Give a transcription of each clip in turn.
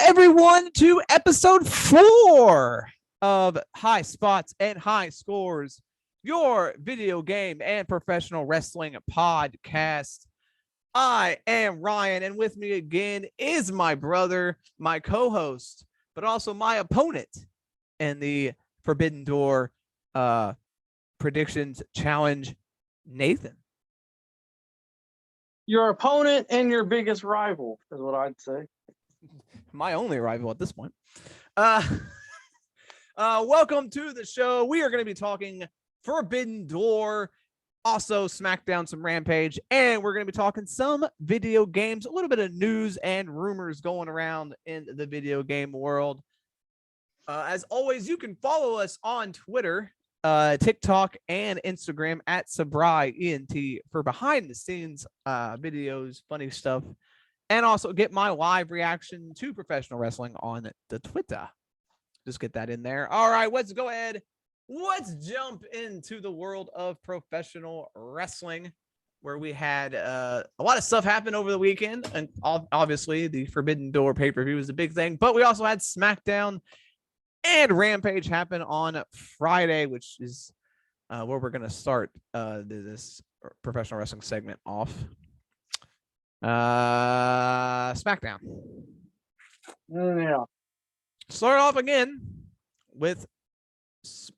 everyone to episode 4 of High Spots and High Scores, your video game and professional wrestling podcast. I am Ryan, and with me again is my brother, my co-host, but also my opponent in the Forbidden Door predictions challenge, Nathan. Your opponent and your biggest rival is what I'd say. My only rival at this point. Welcome to the show. We are going to be talking Forbidden Door, also Smackdown, some Rampage, and we're going to be talking some video games, a little bit of news and rumors going around in the video game world. As always, you can follow us on Twitter, TikTok, and Instagram at SabraiENT for behind the scenes videos, funny stuff, and also get my live reaction to professional wrestling on the Twitter. Just get that in there. All right, let's go ahead. Let's jump into the world of professional wrestling, where we had a lot of stuff happen over the weekend. And obviously, the Forbidden Door pay-per-view was a big thing. But we also had Smackdown and Rampage happen on Friday, which is where we're going to start this professional wrestling segment off. Smackdown. Yeah. Start off again with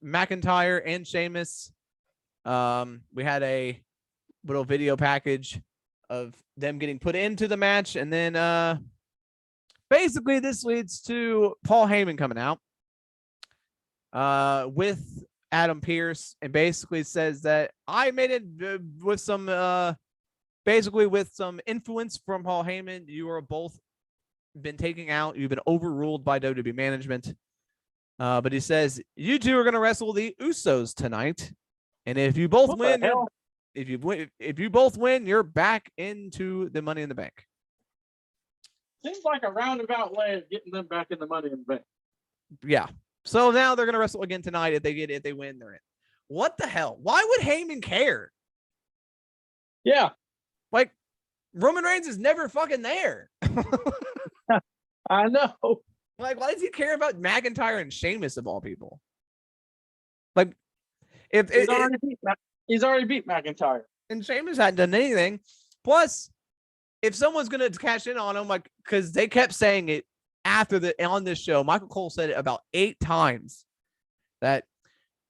McIntyre and Sheamus. We had a little video package of them getting put into the match, and then basically this leads to Paul Heyman coming out with Adam Pearce, and basically says that I made it with some basically with some influence from Paul Heyman. You are both been taken out. You've been overruled by WWE management. But he says you two are going to wrestle the Usos tonight, and if you both win, if you both win, you're back into the Money in the Bank. Seems like a roundabout way of getting them back in the Money in the Bank. Yeah. So now they're going to wrestle again tonight. If they win, they're in. What the hell? Why would Heyman care? Yeah. Like, Roman Reigns is never fucking there. I know. Like, why does he care about McIntyre and Sheamus of all people? Like, he's already beat McIntyre, and Sheamus hadn't done anything. Plus, if someone's gonna cash in on him, like, because they kept saying it on this show, Michael Cole said it about 8 times that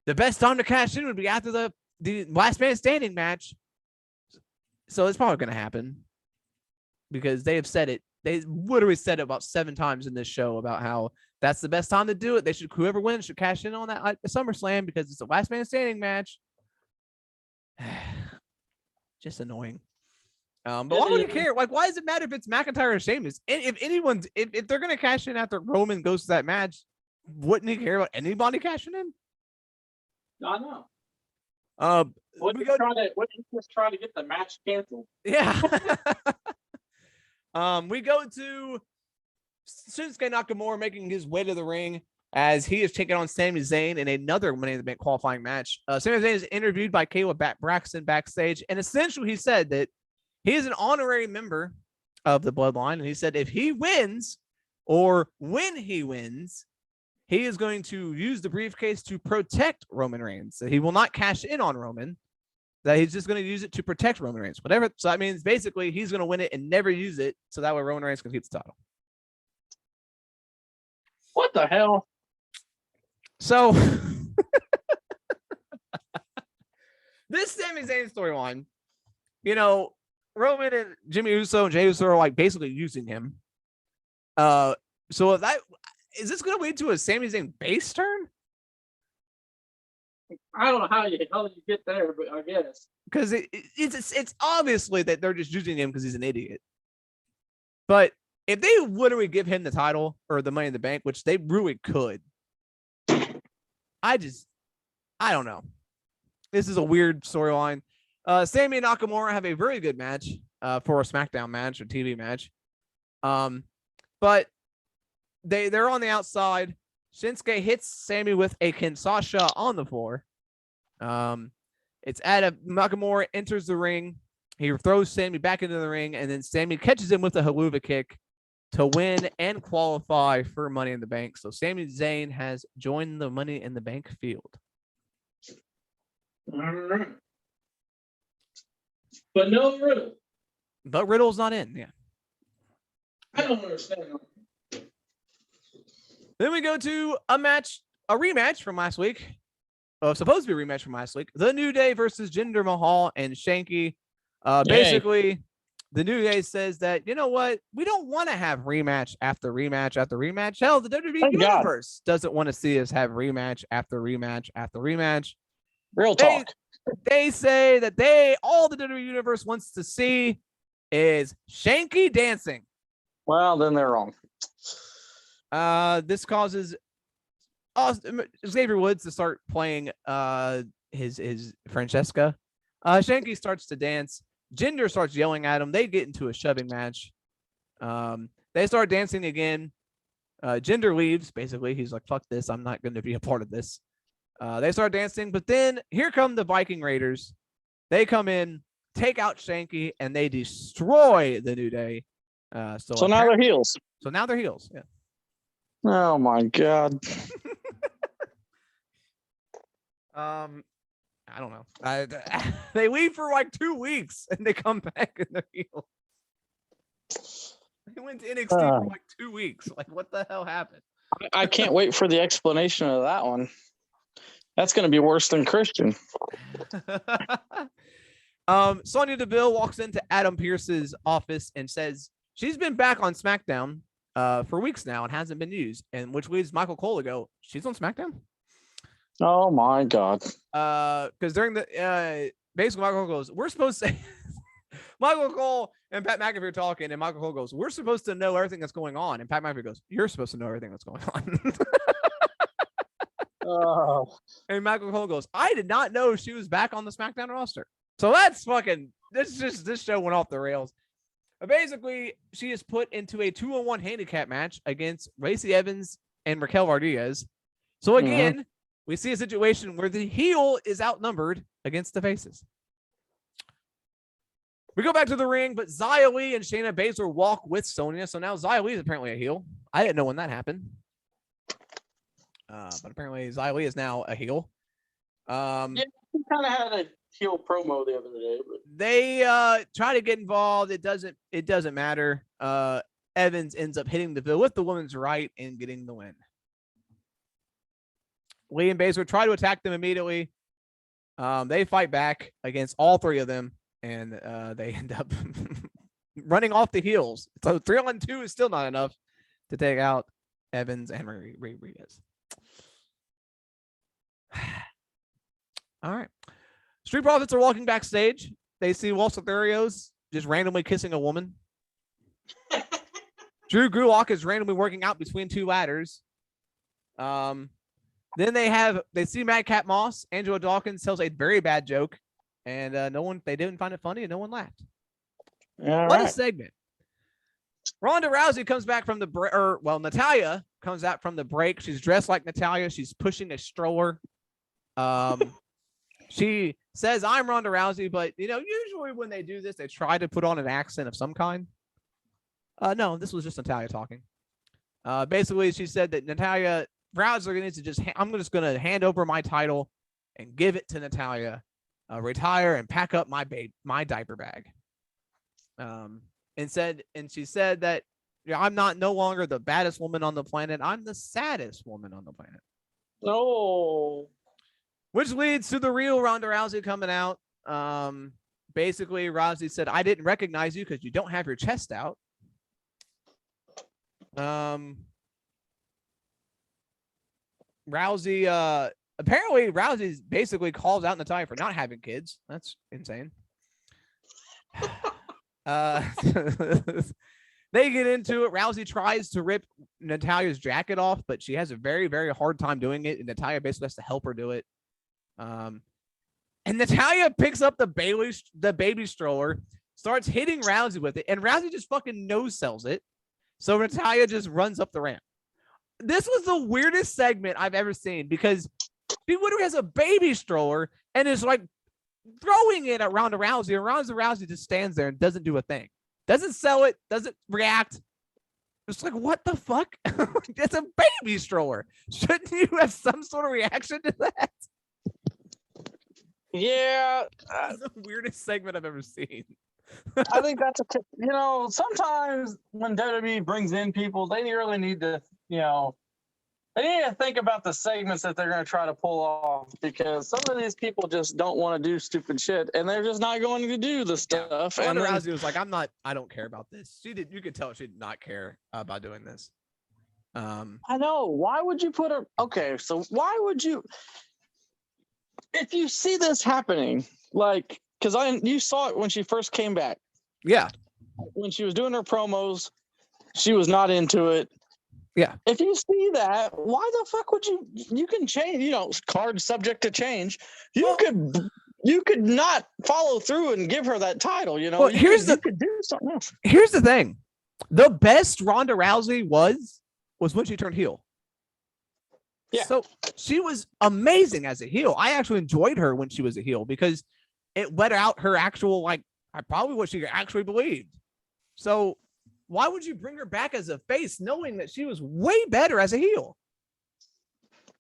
the best time to cash in would be after the last man standing match. So it's probably gonna happen because they have said it. They literally said it about 7 times in this show about how that's the best time to do it. They should, whoever wins should cash in on that at SummerSlam because it's the last man standing match. Just annoying. But why would you care? Like, why does it matter if it's McIntyre or Sheamus? If they're gonna cash in after Roman goes to that match, wouldn't he care about anybody cashing in? I know. Wouldn't he just try to get the match canceled? Yeah. We go to Shinsuke Nakamura making his way to the ring as he is taking on Sami Zayn in another Money in the Bank qualifying match. Sami Zayn is interviewed by Kayla Braxton backstage, and essentially he said that he is an honorary member of the Bloodline, and he said if he wins, or when he wins, he is going to use the briefcase to protect Roman Reigns. So he will not cash in on Roman. That he's just going to use it to protect Roman Reigns. Whatever. So that means basically he's going to win it and never use it. So that way Roman Reigns can keep the title. What the hell? So this Sami Zayn storyline, Roman and Jimmy Uso and Jey Uso are like basically using him. So if that is this going to lead to a Sami Zayn base turn? I don't know how you get there, but I guess because it's obviously that they're just using him because he's an idiot. But if they literally give him the title or the Money in the Bank, which they really could, I don't know. This is a weird storyline. Sami and Nakamura have a very good match for a SmackDown match or TV match. But they're on the outside. Shinsuke hits Sami with a Kinshasa on the floor. It's Nakamura enters the ring. He throws Sami back into the ring, and then Sami catches him with a haluva kick. to win and qualify for Money in the Bank. So Sami Zayn has joined the Money in the Bank field. All right. But no Riddle. But Riddle's not in, yeah. I don't understand. Then we go to a rematch from last week. Supposed to be a rematch from last week. The New Day versus Jinder Mahal and Shanky. Basically, the New Day says that, you know what? We don't want to have rematch after rematch after rematch. Hell, the WWE Universe doesn't want to see us have rematch after rematch after rematch. Real talk. They say that all the WWE Universe wants to see is Shanky dancing. Well, then they're wrong. This causes Xavier Woods to start playing his Francesca. Shanky starts to dance. Jinder starts yelling at him. They get into a shoving match. They start dancing again. Jinder leaves, basically. He's like, fuck this. I'm not going to be a part of this. They start dancing, but then here come the Viking Raiders. They come in, take out Shanky, and they destroy the New Day. So now they're heels. So now they're heels, yeah. Oh, my God. I don't know. They leave for like 2 weeks and they come back and they're healed. They went to NXT for like 2 weeks. Like, what the hell happened? I can't wait for the explanation of that one. That's going to be worse than Christian. Sonya Deville walks into Adam Pearce's office and says she's been back on SmackDown for weeks now and hasn't been used, and which leads Michael Cole to go, she's on SmackDown? Oh my God. Because during the basically Michael Cole goes, we're supposed to Michael Cole and Pat McAfee are talking, and Michael Cole goes, we're supposed to know everything that's going on. And Pat McAfee goes, you're supposed to know everything that's going on. And Michael Cole goes, I did not know she was back on the SmackDown roster. So that's fucking this show went off the rails. Basically, she is put into a 2-on-1 handicap match against Lacey Evans and Raquel Rodriguez. So again, we see a situation where the heel is outnumbered against the faces. We go back to the ring, but Xia Li and Shayna Baszler walk with Sonya. So now Xia Li is apparently a heel. I didn't know when that happened. But apparently Xia Li is now a heel. Yeah, we kind of had a heel promo the other day. But they try to get involved. It doesn't matter. Evans ends up hitting the bill with the woman's right and getting the win. Lee and Baszler try to attack them immediately. They fight back against all three of them, and they end up running off the heels. So 3-on-2 is still not enough to take out Evans and Rodriguez. All right. Street Profits are walking backstage. They see Los Lotharios just randomly kissing a woman. Drew Gulak is randomly working out between two ladders. Then they see Madcap Moss. Angelo Dawkins tells a very bad joke, and they didn't find it funny, and no one laughed. What a segment. Ronda Rousey comes back from the break, Natalya comes out from the break. She's dressed like Natalya. She's pushing a stroller. She says, I'm Ronda Rousey, but usually when they do this, they try to put on an accent of some kind. No, this was just Natalya talking. Basically, she said that Natalya Rousey needs to I'm just going to hand over my title and give it to Natalya, retire and pack up my diaper bag. And she said that I'm no longer the baddest woman on the planet. I'm the saddest woman on the planet. no. Which leads to the real Ronda Rousey coming out. Basically, Rousey said, I didn't recognize you because you don't have your chest out. Apparently Rousey basically calls out Natalya for not having kids. That's insane. They get into it. Rousey tries to rip Natalya's jacket off, but she has a very, very hard time doing it, and Natalya basically has to help her do it. And Natalya picks up the baby stroller, starts hitting Rousey with it, and Rousey just fucking no-sells it. So Natalya just runs up the ramp. This was the weirdest segment I've ever seen because she literally has a baby stroller and is like throwing it at Ronda Rousey, and Ronda Rousey just stands there and doesn't do a thing. Doesn't sell it, doesn't react. It's like, what the fuck? It's a baby stroller. Shouldn't you have some sort of reaction to that? Yeah, It's the weirdest segment I've ever seen. I think that's sometimes when WWE brings in people, they really need to, they need to think about the segments that they're going to try to pull off, because some of these people just don't want to do stupid shit, and they're just not going to do the stuff. Yeah. And Rousey was like, I don't care about this. You could tell she did not care about doing this. I know. Why would you put her? Okay, so why would you? If you see this happening, like, because you saw it when she first came back. Yeah. When she was doing her promos, she was not into it. Yeah. If you see that, why the fuck would you? You can change. Card subject to change. You could not follow through and give her that title. Well, you could do something else. Here's the thing: the best Ronda Rousey was when she turned heel. Yeah. So she was amazing as a heel. I actually enjoyed her when she was a heel because it let out her actual, probably what she actually believed. So why would you bring her back as a face knowing that she was way better as a heel?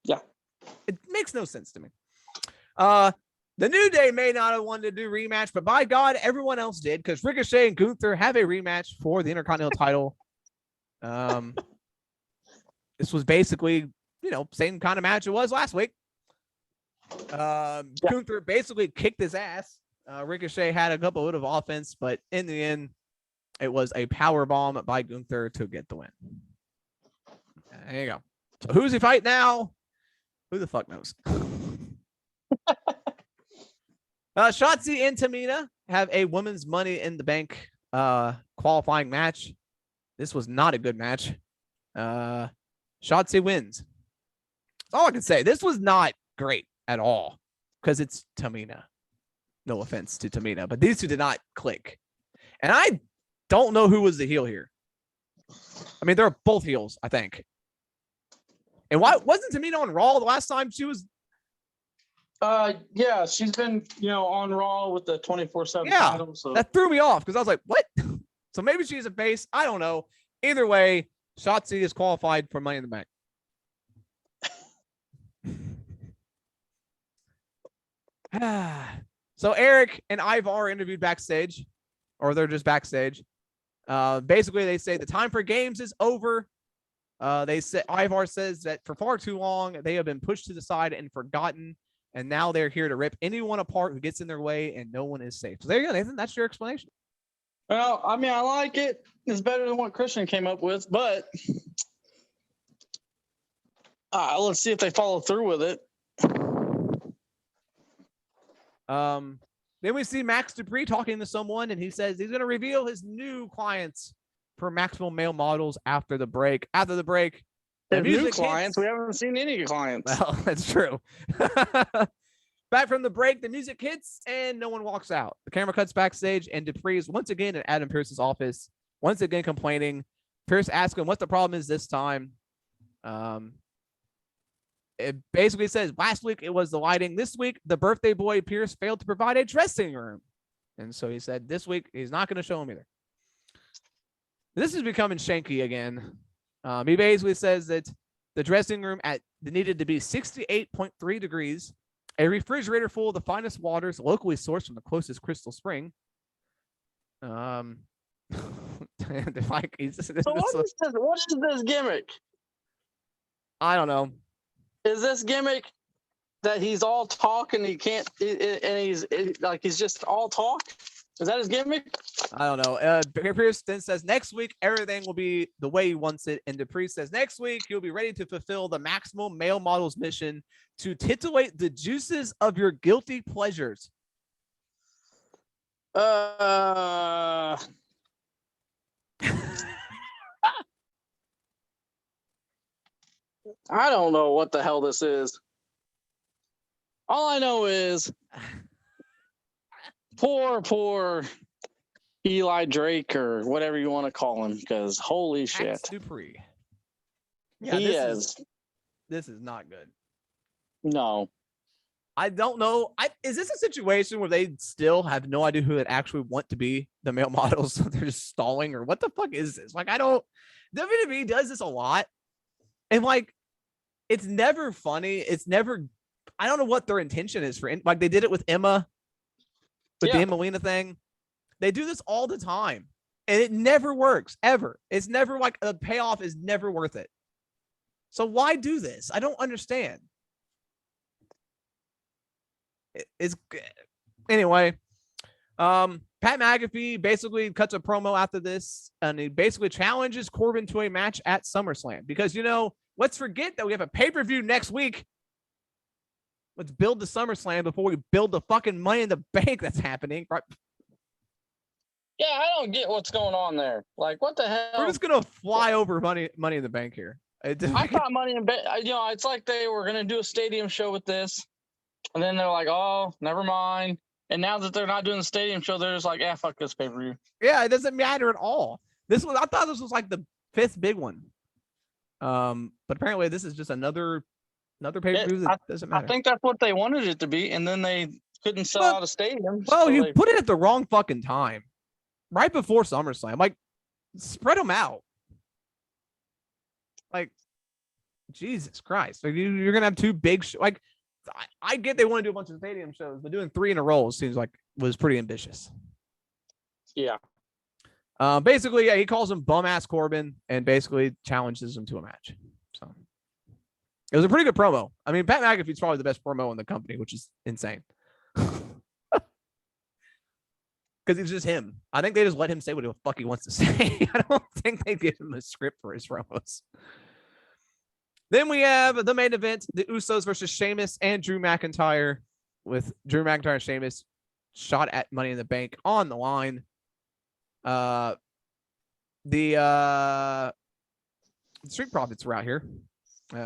Yeah. It makes no sense to me. The New Day may not have wanted to do rematch, but by God, everyone else did, because Ricochet and Gunther have a rematch for the Intercontinental title. This was basically, same kind of match it was last week. Gunther basically kicked his ass. Ricochet had a couple of offense, but in the end, it was a power bomb by Gunther to get the win. There you go. So who's he fight now? Who the fuck knows? Shotzi and Tamina have a women's Money in the Bank qualifying match. This was not a good match. Shotzi wins. That's all I can say. This was not great at all because it's Tamina. No offense to Tamina, but these two did not click. And I don't know who was the heel here. I mean, they're both heels, I think. And why wasn't Tamina on Raw the last time she was? Yeah, she's been, on Raw with the 24/7 Yeah, title. So that threw me off because I was like, what? So maybe she's a face. I don't know. Either way, Shotzi is qualified for Money in the Bank. So Eric and Ivar are interviewed backstage, or they're just backstage. Basically, they say the time for games is over. They say Ivar says that for far too long they have been pushed to the side and forgotten, and now they're here to rip anyone apart who gets in their way, and no one is safe. So there you go, Nathan. That's your explanation. Well, I mean, I like it. It's better than what Christian came up with, but let's see if they follow through with it. Then we see Max Dupree talking to someone, and he says he's going to reveal his new clients for Maximum Male Models after the break. After the break, the new clients. We haven't seen any clients. Well, that's true. Back from the break, the music hits and no one walks out. The camera cuts backstage, and Dupree is once again in Adam Pearce's office, once again complaining. Pearce asks him what the problem is this time. It basically says last week it was the lighting. This week, the birthday boy Pierce failed to provide a dressing room. And so he said this week he's not going to show him either. This is becoming shanky again. He basically says that the dressing room needed to be 68.3 degrees, a refrigerator full of the finest waters locally sourced from the closest crystal spring. What is this gimmick? I don't know. Is this gimmick that he's all talk and he can't, and he's just all talk? Is that his gimmick? I don't know. Pierce then says next week everything will be the way he wants it, and Dupree says next week he'll be ready to fulfill the Maximum Male Models mission to titillate the juices of your guilty pleasures. I don't know what the hell this is. All I know is poor Eli Drake, or whatever you want to call him, because holy shit. Max Dupree. Yeah, He is. This is not good. No. I don't know. Is this a situation where they still have no idea who they actually want to be the male models? So they're just stalling, or what the fuck is this? Like, I don't. WWE does this a lot, and like, it's never funny. It's never. I don't know what their intention is for. Like, they did it with Emma, with the Emelina thing. They do this all the time, and it never works ever. It's never like the payoff is never worth it. So why do this? I don't understand. It's anyway. Pat McAfee basically cuts a promo after this, and he basically challenges Corbin to a match at SummerSlam because, you know, let's forget that we have a pay-per-view next week. Let's build the SummerSlam before we build the fucking Money in the Bank that's happening. Right? Yeah, I don't get what's going on there. Like, what the hell? We're just gonna fly over Money in the Bank here. I thought Money in Bank. You know, it's like they were gonna do a stadium show with this, and then they're like, "Oh, never mind." And now that they're not doing the stadium show, they're just like, "Yeah, fuck this pay-per-view." Yeah, it doesn't matter at all. I thought this was like the 5th big one. But apparently this is just another pay-per-view that doesn't matter. I think that's what they wanted it to be, and then they couldn't sell out a stadium. Well, so you put it at the wrong fucking time. Right before SummerSlam. Like, spread them out. Like, Jesus Christ. Like, you're going to have 2 big like, I get they want to do a bunch of stadium shows, but doing 3 in a row seems like was pretty ambitious. Yeah. Basically, yeah, he calls him bum-ass Corbin and basically challenges him to a match. So it was a pretty good promo. I mean, Pat McAfee's probably the best promo in the company, which is insane. Because it's just him. I think they just let him say what the fuck he wants to say. I don't think they give him a script for his promos. Then we have the main event, the Usos versus Sheamus and Drew McIntyre, with Drew McIntyre and Sheamus shot at Money in the Bank on the line. The Street Profits were out here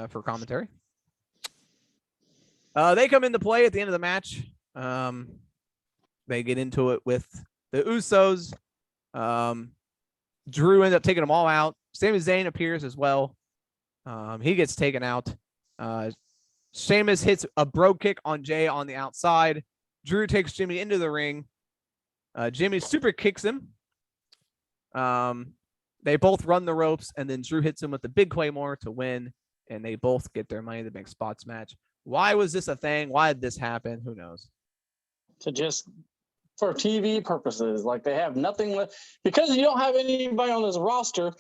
for commentary. They come into play at the end of the match. They get into it with the Usos. Drew ends up taking them all out. Sami Zayn appears as well. He gets taken out. Sheamus hits a bro kick on Jay on the outside. Drew takes Jimmy into the ring. Jimmy super kicks him. They both run the ropes, and then Drew hits him with the big Claymore to win, and they both get their Money in the Bank spots match. Why was this a thing? Why did this happen? Who knows? To just for TV purposes, like they have nothing left because you don't have anybody on this roster.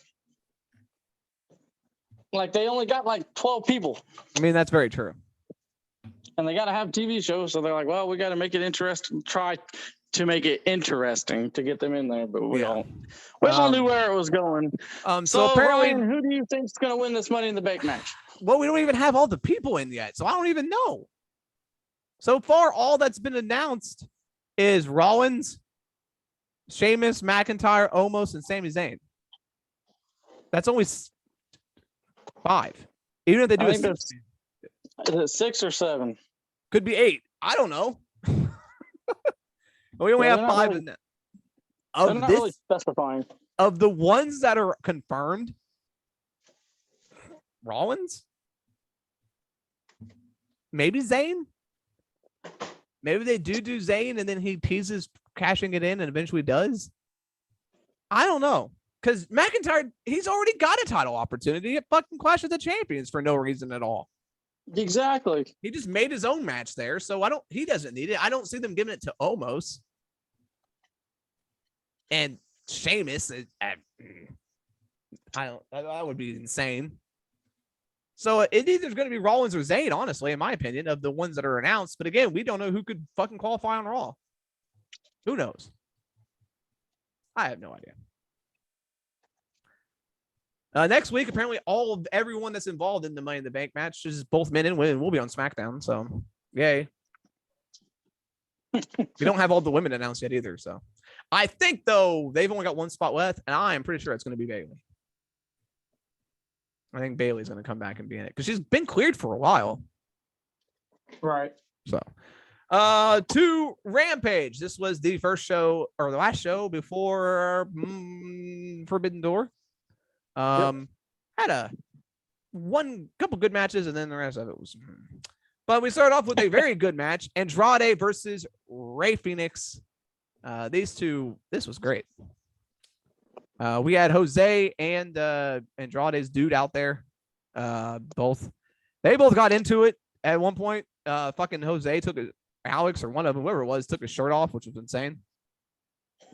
Like they only got like 12 people. I mean, that's very true. And they got to have TV shows, so they're like, well, we got to make it interesting. Try to make it interesting to get them in there, but we don't. We all knew where it was going. So apparently, Ryan, who do you think's going to win this Money in the Bank match? Well, we don't even have all the people in yet, so I don't even know. So far, all that's been announced is Rollins, Sheamus, McIntyre, Omos, and Sami Zayn. That's only 5. Even if they do is it 6 or 7? Could be 8. I don't know. We only have 5 really, in that. They're not really specifying. Of the ones that are confirmed, Rollins, maybe Zayn. Maybe they do Zayn and then he teases cashing it in and eventually does. I don't know. Because McIntyre, he's already got a title opportunity at fucking Clash of the Champions for no reason at all. Exactly. He just made his own match there, so he doesn't need it. I don't see them giving it to Omos. And Sheamus, that would be insane. So it either going to be Rollins or Zayn, honestly, in my opinion, of the ones that are announced. But again, we don't know who could fucking qualify on Raw. Who knows? I have no idea. Next week, apparently, everyone that's involved in the Money in the Bank match, is both men and women, will be on SmackDown. So, yay. We don't have all the women announced yet either. So, I think though they've only got one spot left, and I am pretty sure it's going to be Bayley. I think Bayley's going to come back and be in it because she's been cleared for a while. Right. So, to Rampage. This was the first show or the last show before Forbidden Door. Had a couple good matches, and then the rest of it was But we start off with a very good match: Andrade versus Rey Fenix. These two, this was great. We had Jose and Andrade's dude out there. They both got into it at one point. Fucking Jose took Alex or one of them, whoever it was, took his shirt off, which was insane.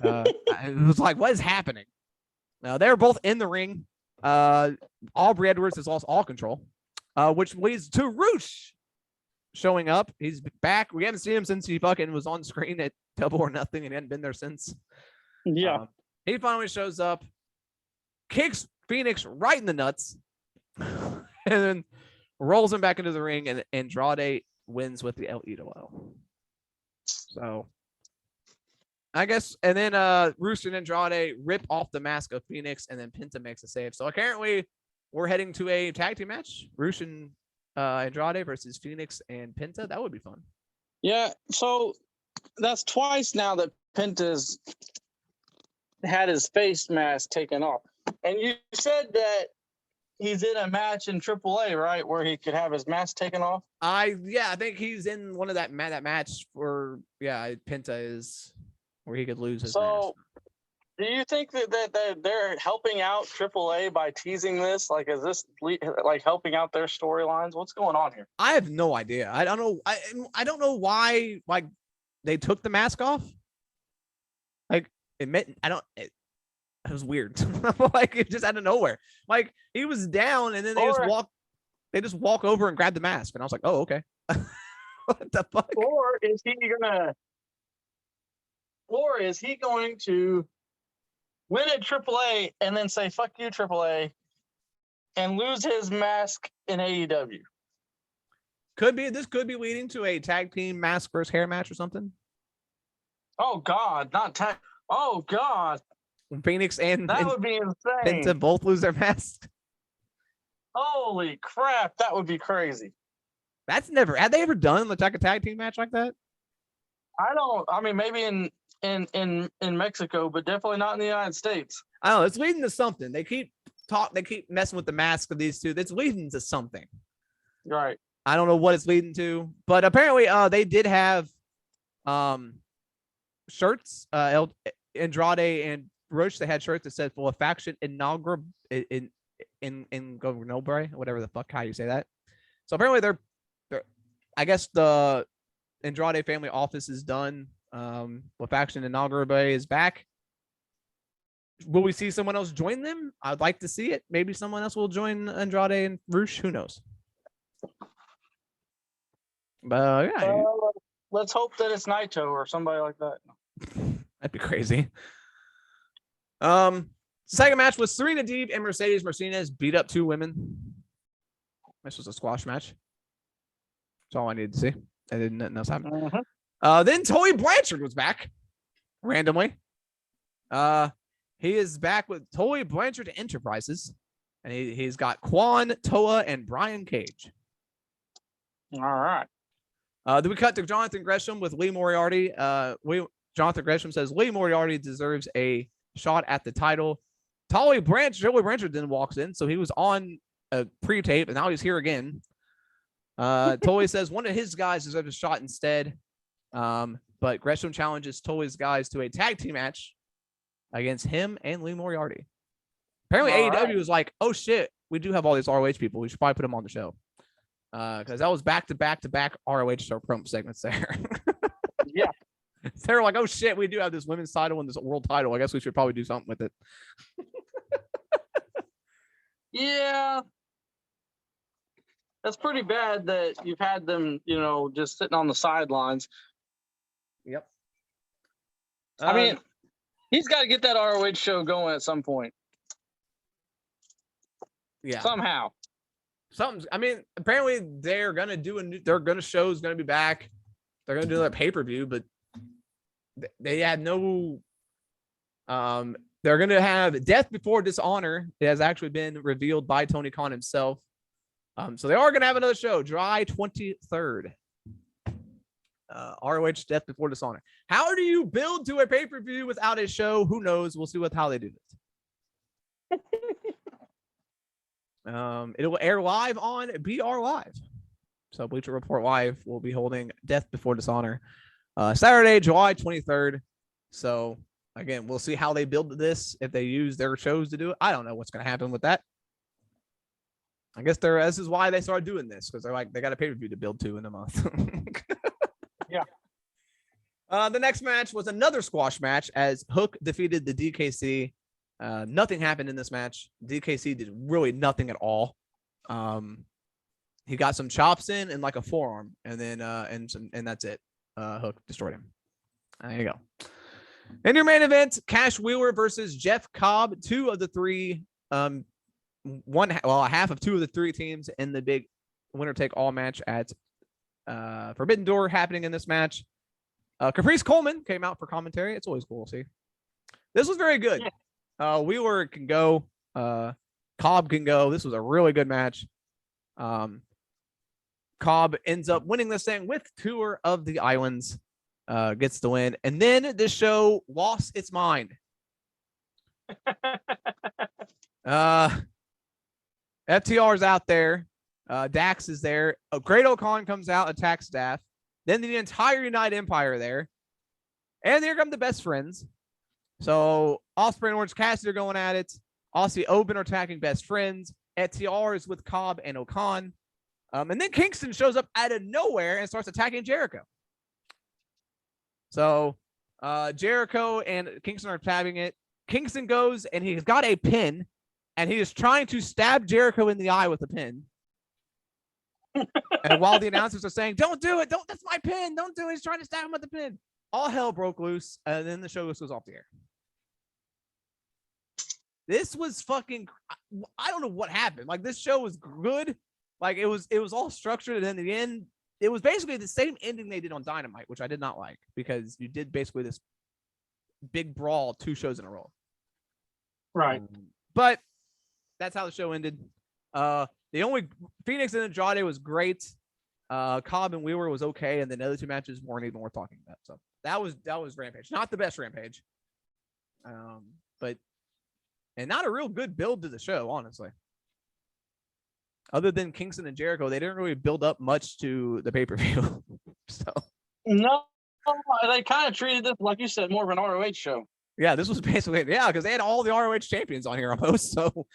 It was like, what is happening? They were both in the ring. Aubrey Edwards has lost all control, which leads to Roosh showing up. He's back. We haven't seen him since he fucking was on screen at Double or Nothing and hadn't been there since. Yeah. He finally shows up, kicks Phoenix right in the nuts, and then rolls him back into the ring, and Andrade wins with the El Idolo. So I guess, and then Roosh and Andrade rip off the mask of Phoenix, and then Penta makes a save. So apparently we're heading to a tag team match. Roosh and Andrade versus Phoenix and Penta. That would be fun. Yeah. So that's twice now that Penta's had his face mask taken off. And you said that he's in a match in AAA, right, where he could have his mask taken off? I think he's in one of that match where Penta is, where he could lose his mask. Do you think that they're helping out AAA by teasing this? Like, is this like helping out their storylines? What's going on here? I have no idea. I don't know. I don't know why like they took the mask off. Like it was weird. Like it just out of nowhere. Like he was down and then they just walk over and grab the mask. And I was like, oh, okay. What the fuck? Or is he going to win at AAA and then say, fuck you, AAA, and lose his mask in AEW? This could be leading to a tag team mask versus hair match or something. Oh God, not tag. Oh God. Phoenix and would be insane. Penta both lose their masks. Holy crap, that would be crazy. Had they ever done like a tag team match like that? I mean, maybe in Mexico, but definitely not in the United States. I don't know. It's leading to something. They keep messing with the mask of these two. That's leading to something. Right. I don't know what it's leading to, but apparently they did have shirts. Andrade and Roche, they had shirts that said "For a faction inaugural in Nobre," whatever the fuck, how you say that. So apparently they're I guess the Andrade family office is done. What faction inaugural is back. Will we see someone else join them? I'd like to see it. Maybe someone else will join Andrade and Roosh. Who knows? But let's hope that it's Naito or somebody like that. That'd be crazy. Second match was Serena Deeb and Mercedes Martinez beat up two women. This was a squash match. That's all I needed to see. I didn't nothing else happen. Uh-huh. Then Tully Blanchard was back randomly. He is back with Tully Blanchard Enterprises, and he's got Quan, Toa, and Brian Cage. All right. Then we cut to Jonathan Gresham with Lee Moriarty. Jonathan Gresham says Lee Moriarty deserves a shot at the title. Tully Blanchard then walks in, so he was on a pre-tape, and now he's here again. Tully says one of his guys deserves a shot instead. But Gresham challenges Tully's guys to a tag team match against him and Lee Moriarty. Apparently AEW was like, oh shit, we do have all these ROH people. We should probably put them on the show. Because that was back-to-back ROH show promo segments there. Yeah. They were like, oh shit, we do have this women's title and this world title. I guess we should probably do something with it. Yeah. That's pretty bad that you've had them, just sitting on the sidelines. Yep. I mean, he's got to get that ROH show going at some point. Yeah. Somehow. Apparently they're gonna show's gonna be back. They're gonna do their pay-per-view, but they had no. They're gonna have Death Before Dishonor. It has actually been revealed by Tony Khan himself. So they are gonna have another show, July 23rd. ROH Death Before Dishonor. How do you build to a pay-per-view without a show? Who knows? We'll see how they do this. It will air live on BR Live. So Bleacher Report Live will be holding Death Before Dishonor Saturday, July 23rd. So again, we'll see how they build this. If they use their shows to do it, I don't know what's going to happen with that. I guess this is why they started doing this, because they're like, they got a pay-per-view to build to in a month. Yeah. The next match was another squash match as Hook defeated the DKC. Nothing happened in this match. DKC did really nothing at all. He got some chops in and like a forearm, and then and that's it. Hook destroyed him. There you go. In your main event, Cash Wheeler versus Jeff Cobb, half of two of the three teams in the big winner take all match at Forbidden Door happening in this match. Caprice Coleman came out for commentary. It's always cool to see. This was very good. Wheeler can go. Cobb can go. This was a really good match. Cobb ends up winning this thing with Tour of the Islands. Gets the win. And then this show lost its mind. FTR's out there. Dax is there. Great O'Con comes out, attacks staff. Then the entire United Empire there. And here come the best friends. So Osprey and Orange Cassidy are going at it. Aussie Open are attacking best friends. FTR is with Cobb and O'Con. And then Kingston shows up out of nowhere and starts attacking Jericho. So Jericho and Kingston are tabbing it. Kingston goes and he's got a pin. And he is trying to stab Jericho in the eye with a pin. And while the announcers are saying, don't do it. That's my pin. Don't do it. He's trying to stab him with the pin. All hell broke loose. And then the show goes off the air. This was fucking, I don't know what happened. Like, this show was good. Like, it was all structured. And then in the end, it was basically the same ending they did on Dynamite, which I did not like, because you did basically this big brawl 2 shows in a row. Right. But that's how the show ended. The only Phoenix and Andrade was great. Cobb and Wheeler was okay, and then the other 2 matches weren't even worth talking about. So that was Rampage. Not the best Rampage. But not a real good build to the show, honestly. Other than Kingston and Jericho, they didn't really build up much to the pay-per-view. So No, they kind of treated this, like you said, more of an ROH show. Yeah, this was basically, because they had all the ROH champions on here almost. So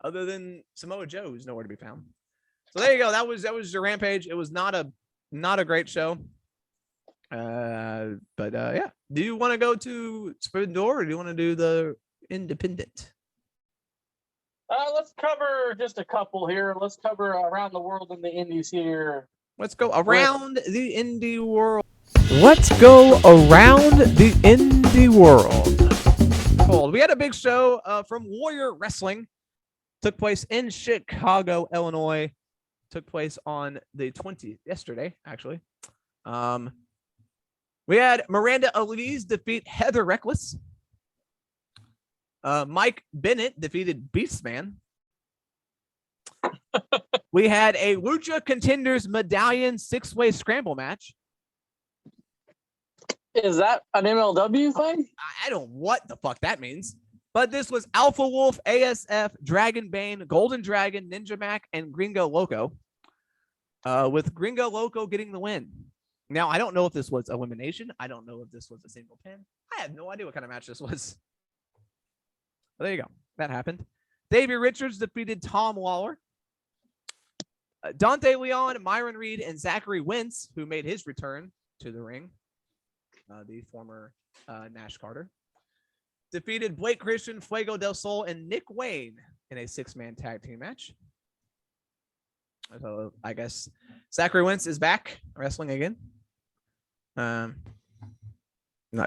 other than Samoa Joe, who's nowhere to be found. So there you go. That was your Rampage. It was not a great show. But yeah. Do you want to go to Forbidden Door, or do you want to do the Independent? Let's cover just a couple here. Let's cover around the world in the indies here. Let's go around the indie world. Let's go around the indie world. Cool. We had a big show from Warrior Wrestling. Took place in Chicago, Illinois. Took place on the 20th, yesterday, actually. We had Miranda Elise defeat Heather Reckless. Mike Bennett defeated Beastman. We had a Lucha Contenders Medallion 6-way scramble match. Is that an MLW thing? I don't know what the fuck that means. But this was Alpha Wolf, ASF, Dragon Bane, Golden Dragon, Ninja Mac, and Gringo Loco. With Gringo Loco getting the win. Now, I don't know if this was elimination. I don't know if this was a single pin. I have no idea what kind of match this was. But there you go. That happened. Davey Richards defeated Tom Lawler. Dante Leon, Myron Reed, and Zachary Wentz, who made his return to the ring. The former Nash Carter. Defeated Blake Christian, Fuego del Sol, and Nick Wayne in a 6-man tag team match. So I guess Zachary Wentz is back wrestling again. Not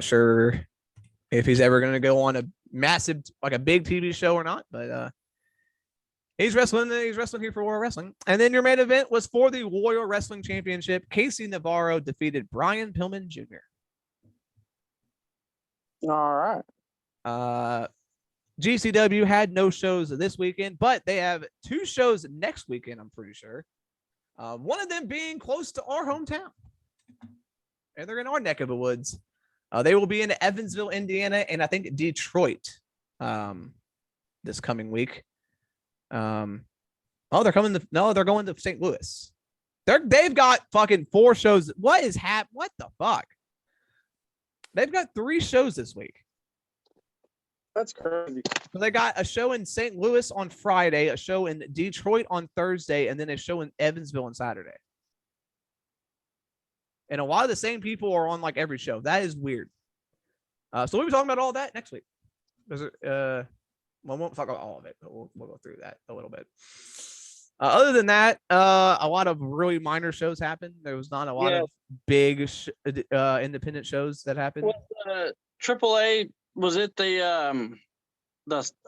sure if he's ever going to go on a massive, like a big TV show or not, but he's wrestling. He's wrestling here for Warrior Wrestling. And then your main event was for the Warrior Wrestling Championship. Casey Navarro defeated Brian Pillman Jr. All right. GCW had no shows this weekend, but they have 2 shows next weekend, I'm pretty sure. One of them being close to our hometown. And they're in our neck of the woods. They will be in Evansville, Indiana, and I think Detroit this coming week. Oh, they're coming to no, they're going to St. Louis. They've got fucking 4 shows. What the fuck? They've got 3 shows this week. That's crazy. So they got a show in St. Louis on Friday, a show in Detroit on Thursday, and then a show in Evansville on Saturday. And a lot of the same people are on like every show. That is weird. So we'll be talking about all that next week. Well, we won't talk about all of it, but we'll go through that a little bit. Other than that, a lot of really minor shows happened. There was not a lot of big independent shows that happened. Well, AAA, was it the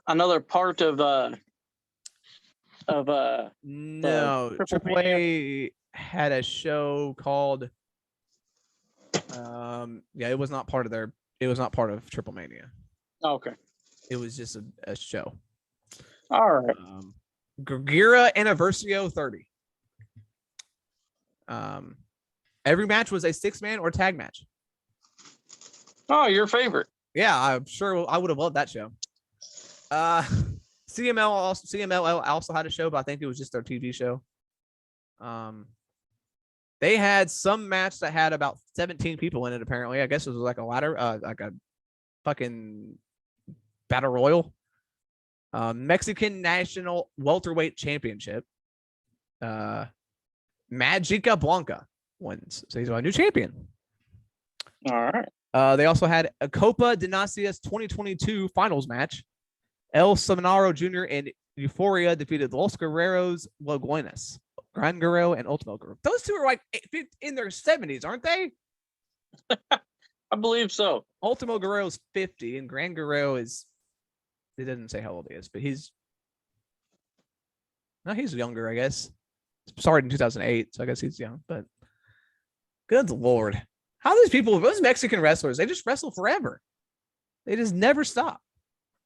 another part of no, AAA had a show called it was not part of Triple Mania. Okay. It was just a show. All right. Gira Anniversario 30. Every match was a 6-man or tag match. Oh, your favorite. Yeah, I'm sure I would have loved that show. CMLL also had a show, but I think it was just their TV show. They had some match that had about 17 people in it, apparently. I guess it was like a ladder, like a fucking battle royal. Mexican National Welterweight Championship. Magica Blanca wins. So he's a new champion. All right. They also had a Copa Dinastias 2022 finals match. El Seminaro Jr. and Euphoria defeated Los Guerreros Lagunas, Gran Guerrero, and Ultimo Guerrero. Those two are like in their 70s, aren't they? I believe so. Ultimo Guerrero's 50, and Gran Guerrero is, it doesn't say how old he is, but he's younger, I guess. Started in 2008, so I guess he's young, but good Lord. How those people, those Mexican wrestlers, they just wrestle forever. They just never stop.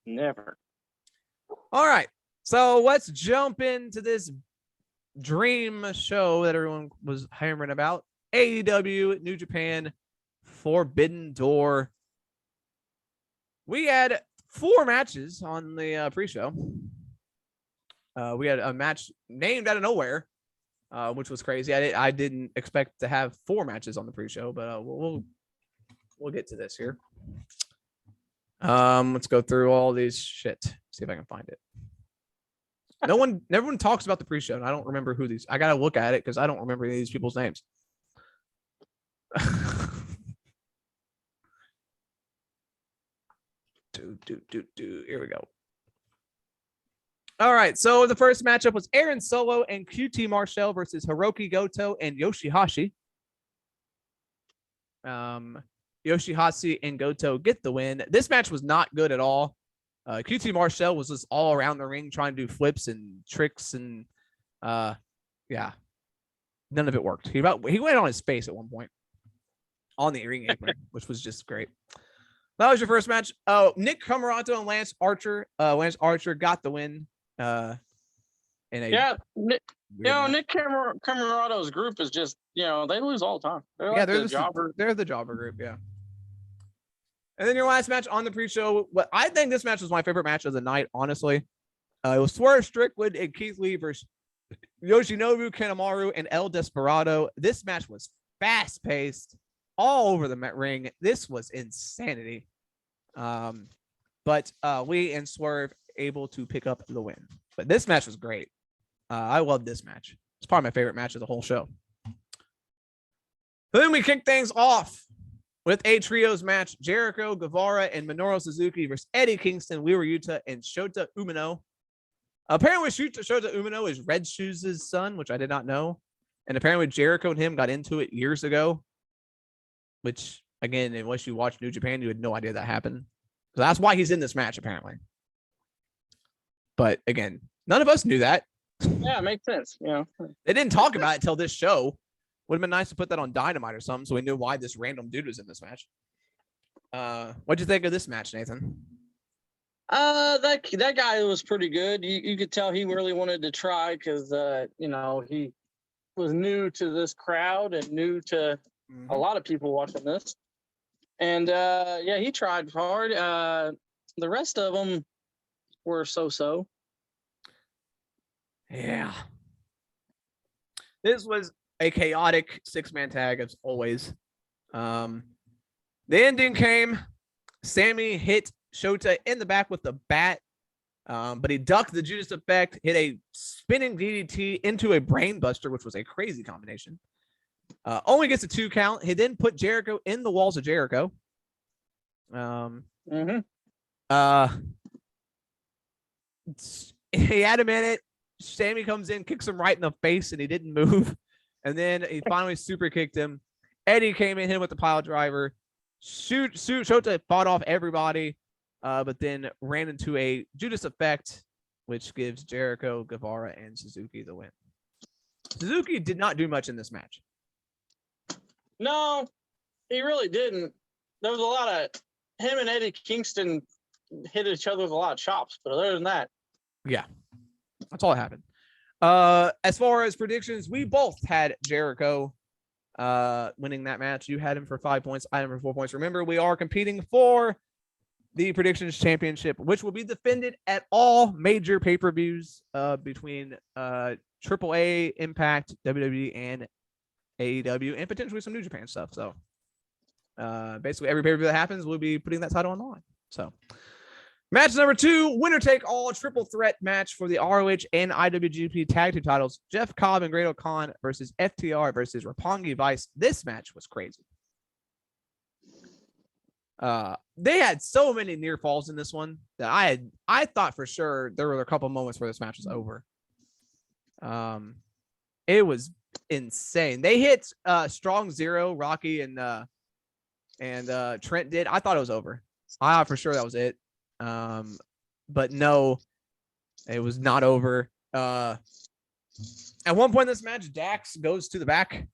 Never. All right. So let's jump into this dream show that everyone was hammering about. AEW, New Japan, Forbidden Door. We had 4 matches on the pre-show. We had a match named out of nowhere, which was crazy. I didn't expect to have 4 matches on the pre-show, but we'll get to this here. Let's go through all these shit. See if I can find it. Everyone talks about the pre-show, and I don't remember who these. I gotta look at it because I don't remember any of these people's names. Here we go. All right, so the first matchup was Aaron Solo and QT Marshall versus Hiroki Goto and Yoshihashi. Yoshihashi and Goto get the win. This match was not good at all. QT Marshall was just all around the ring trying to do flips and tricks, and yeah, none of it worked. He went on his face at one point on the ring apron, which was just great. That was your first match. Oh, Nick Camarato and Lance Archer. Lance Archer got the win. Nick Camarato's group is just, they lose all the time. They're the jobber group, yeah. And then your last match on the pre-show. What I think this match was my favorite match of the night, honestly. It was Swerve Strickland and Keith Lee versus Yoshinobu Kanemaru and El Desperado. This match was fast-paced, all over the ring. This was insanity. But Lee and Swerve able to pick up the win. But this match was great. I love this match. It's probably my favorite match of the whole show. Then we kick things off with a trios match. Jericho, Guevara, and Minoru Suzuki versus Eddie Kingston, Wheeler Yuta, and Shota Umino. Apparently, Shota Umino is Red Shoes' son, which I did not know. And apparently, Jericho and him got into it years ago. Which, again, unless you watch New Japan, you had no idea that happened. So that's why he's in this match, apparently. But, again, none of us knew that. Yeah, it makes sense. They didn't talk about it until this show. Would have been nice to put that on Dynamite or something so we knew why this random dude was in this match. What'd you think of this match, Nathan? That guy was pretty good. You could tell he really wanted to try because, he was new to this crowd and new to a lot of people watching this. And, he tried hard. The rest of them were so-so. Yeah. This was a chaotic 6-man tag as always. The ending came. Sammy hit Shota in the back with the bat, but he ducked the Judas effect, hit a spinning DDT into a brain buster, which was a crazy combination. Only gets a 2 count. He then put Jericho in the walls of Jericho. He had him in it. Sammy comes in, kicks him right in the face, and he didn't move. And then he finally super kicked him. Eddie came in, hit him with the pile driver. Shota fought off everybody, but then ran into a Judas effect, which gives Jericho, Guevara, and Suzuki the win. Suzuki did not do much in this match. No, he really didn't. There was a lot of him and Eddie Kingston hit each other with a lot of chops, but other than that, yeah, that's all that happened. As far as predictions, we both had Jericho winning that match. You had him for 5 points, I had him for 4 points. Remember, we are competing for the predictions championship, which will be defended at all major pay-per-views between AAA, Impact, WWE, and AEW, and potentially some New Japan stuff. So basically every pay-per-view that happens, we'll be putting that title on the line. So match number 2, winner take all triple threat match for the ROH and IWGP tag team titles. Jeff Cobb and Great Khan versus FTR versus Roppongi Vice. This match was crazy. They had so many near falls in this one that I thought for sure there were a couple moments where this match was over. It was insane. They hit strong zero, Rocky and Trent did. I thought it was over. I thought for sure that was it. But no, it was not over. At one point in this match, Dax goes to the back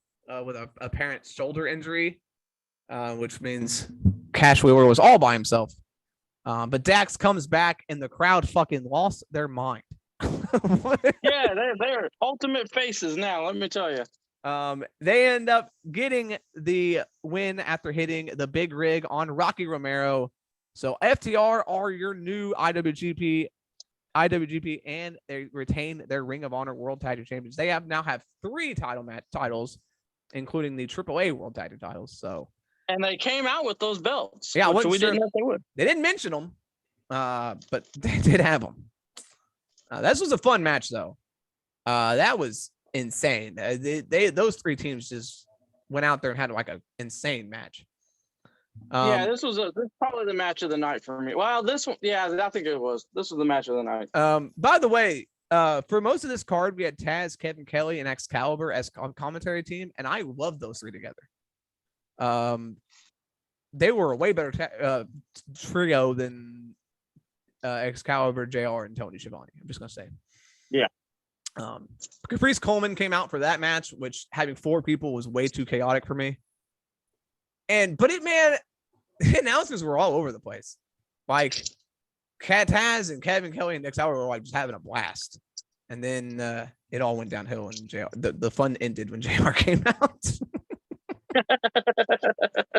with a apparent shoulder injury, which means Cash Wheeler was all by himself. But Dax comes back and the crowd fucking lost their mind. yeah, they're ultimate faces now, let me tell you. They end up getting the win after hitting the big rig on Rocky Romero. So FTR are your new IWGP, and they retain their Ring of Honor World Tag Team Champions. They now have 3 titles, including the AAA World Tag Team titles. So, and they came out with those belts. Yeah, which we didn't know they would. They didn't mention them, but they did have them. This was a fun match, though. That was insane. Those 3 teams just went out there and had like an insane match. Yeah, this was probably the match of the night for me. Well, this one, yeah, I think it was. This was the match of the night. By the way, for most of this card, we had Taz, Kevin Kelly, and Excalibur as commentary team, and I love those 3 together. They were a way better trio than Excalibur, JR, and Tony Schiavone. I'm just gonna say. Yeah. Caprice Coleman came out for that match, which having 4 people was way too chaotic for me. But the announcers were all over the place. Like Taz and Kevin Kelly and Excalibur were like just having a blast. And then it all went downhill and the fun ended when JR came out.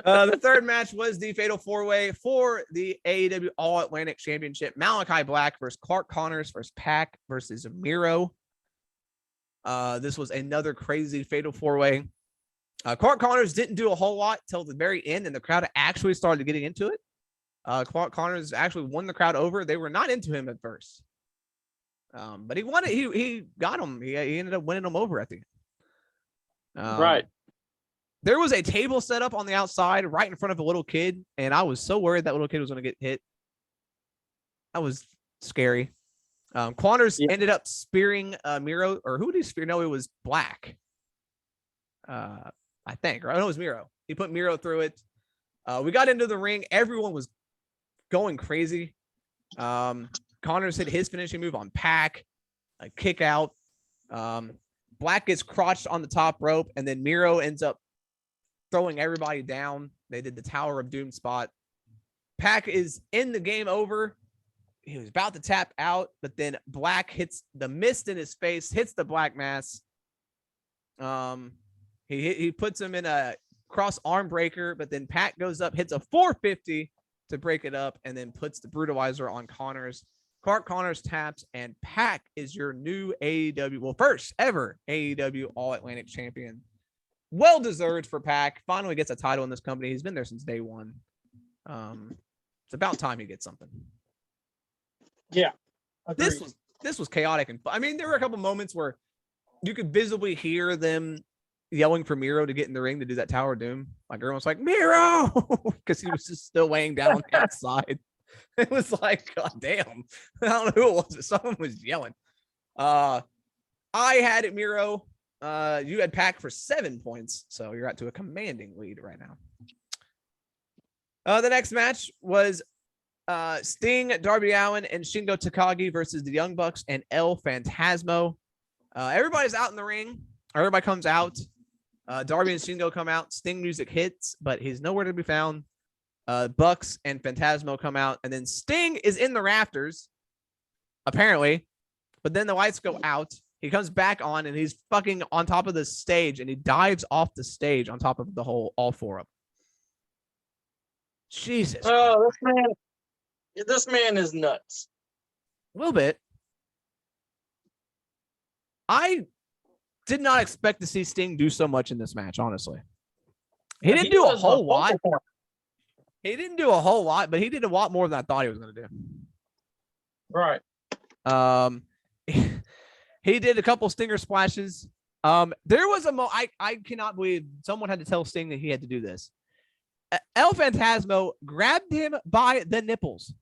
The third match was the Fatal 4-Way for the AEW All Atlantic Championship. Malachi Black versus Clark Connors versus Pac versus Miro. This was another crazy Fatal 4-Way. Clark Connors didn't do a whole lot till the very end, and the crowd actually started getting into it. Clark Connors actually won the crowd over. They were not into him at first, but he won it. He got him. He ended up winning them over at the end. Right. There was a table set up on the outside right in front of a little kid, and I was so worried that little kid was going to get hit. That was scary. Connors ended up spearing Miro, or who did he spear? No, it was Black. I think, right? No, it was Miro. He put Miro through it. We got into the ring. Everyone was going crazy. Connors hit his finishing move on Pac, a kick out. Black gets crotched on the top rope, and then Miro ends up throwing everybody down. They did the Tower of Doom spot. Pac is in the game over. He was about to tap out, but then Black hits the mist in his face, hits the Black Mass. He puts him in a cross arm breaker, but then Pac goes up, hits a 450 to break it up, and then puts the brutalizer on Connors. Clark Connors taps, and Pac is your new AEW, well, first ever AEW All Atlantic champion. Well deserved for Pac. Finally gets a title in this company. He's been there since day one. It's about time he gets something. Yeah. This was chaotic, and I mean, there were a couple moments where you could visibly hear them yelling for Miro to get in the ring to do that Tower of Doom. Like everyone's like, Miro, because he was just still laying down on the outside. It was like, God damn. I don't know who it was, but someone was yelling. I had it Miro. You had Pac for 7 points, so you're out to a commanding lead right now. The next match was Sting, Darby Allin, and Shingo Takagi versus the Young Bucks and El Phantasmo. Everybody's out in the ring. Everybody comes out. Darby and Shingo come out. Sting music hits, but he's nowhere to be found. Bucks and Phantasmo come out, and then Sting is in the rafters, apparently. But then the lights go out. He comes back on, and he's fucking on top of the stage, and he dives off the stage on top of all four of them. Jesus. Oh, this man is nuts. A little bit. I did not expect to see Sting do so much in this match, honestly. He didn't do a whole lot. He didn't do a whole lot, but he did a lot more than I thought he was going to do. Right. He did a couple stinger splashes. There was a I cannot believe someone had to tell Sting that he had to do this. El Phantasmo grabbed him by the nipples.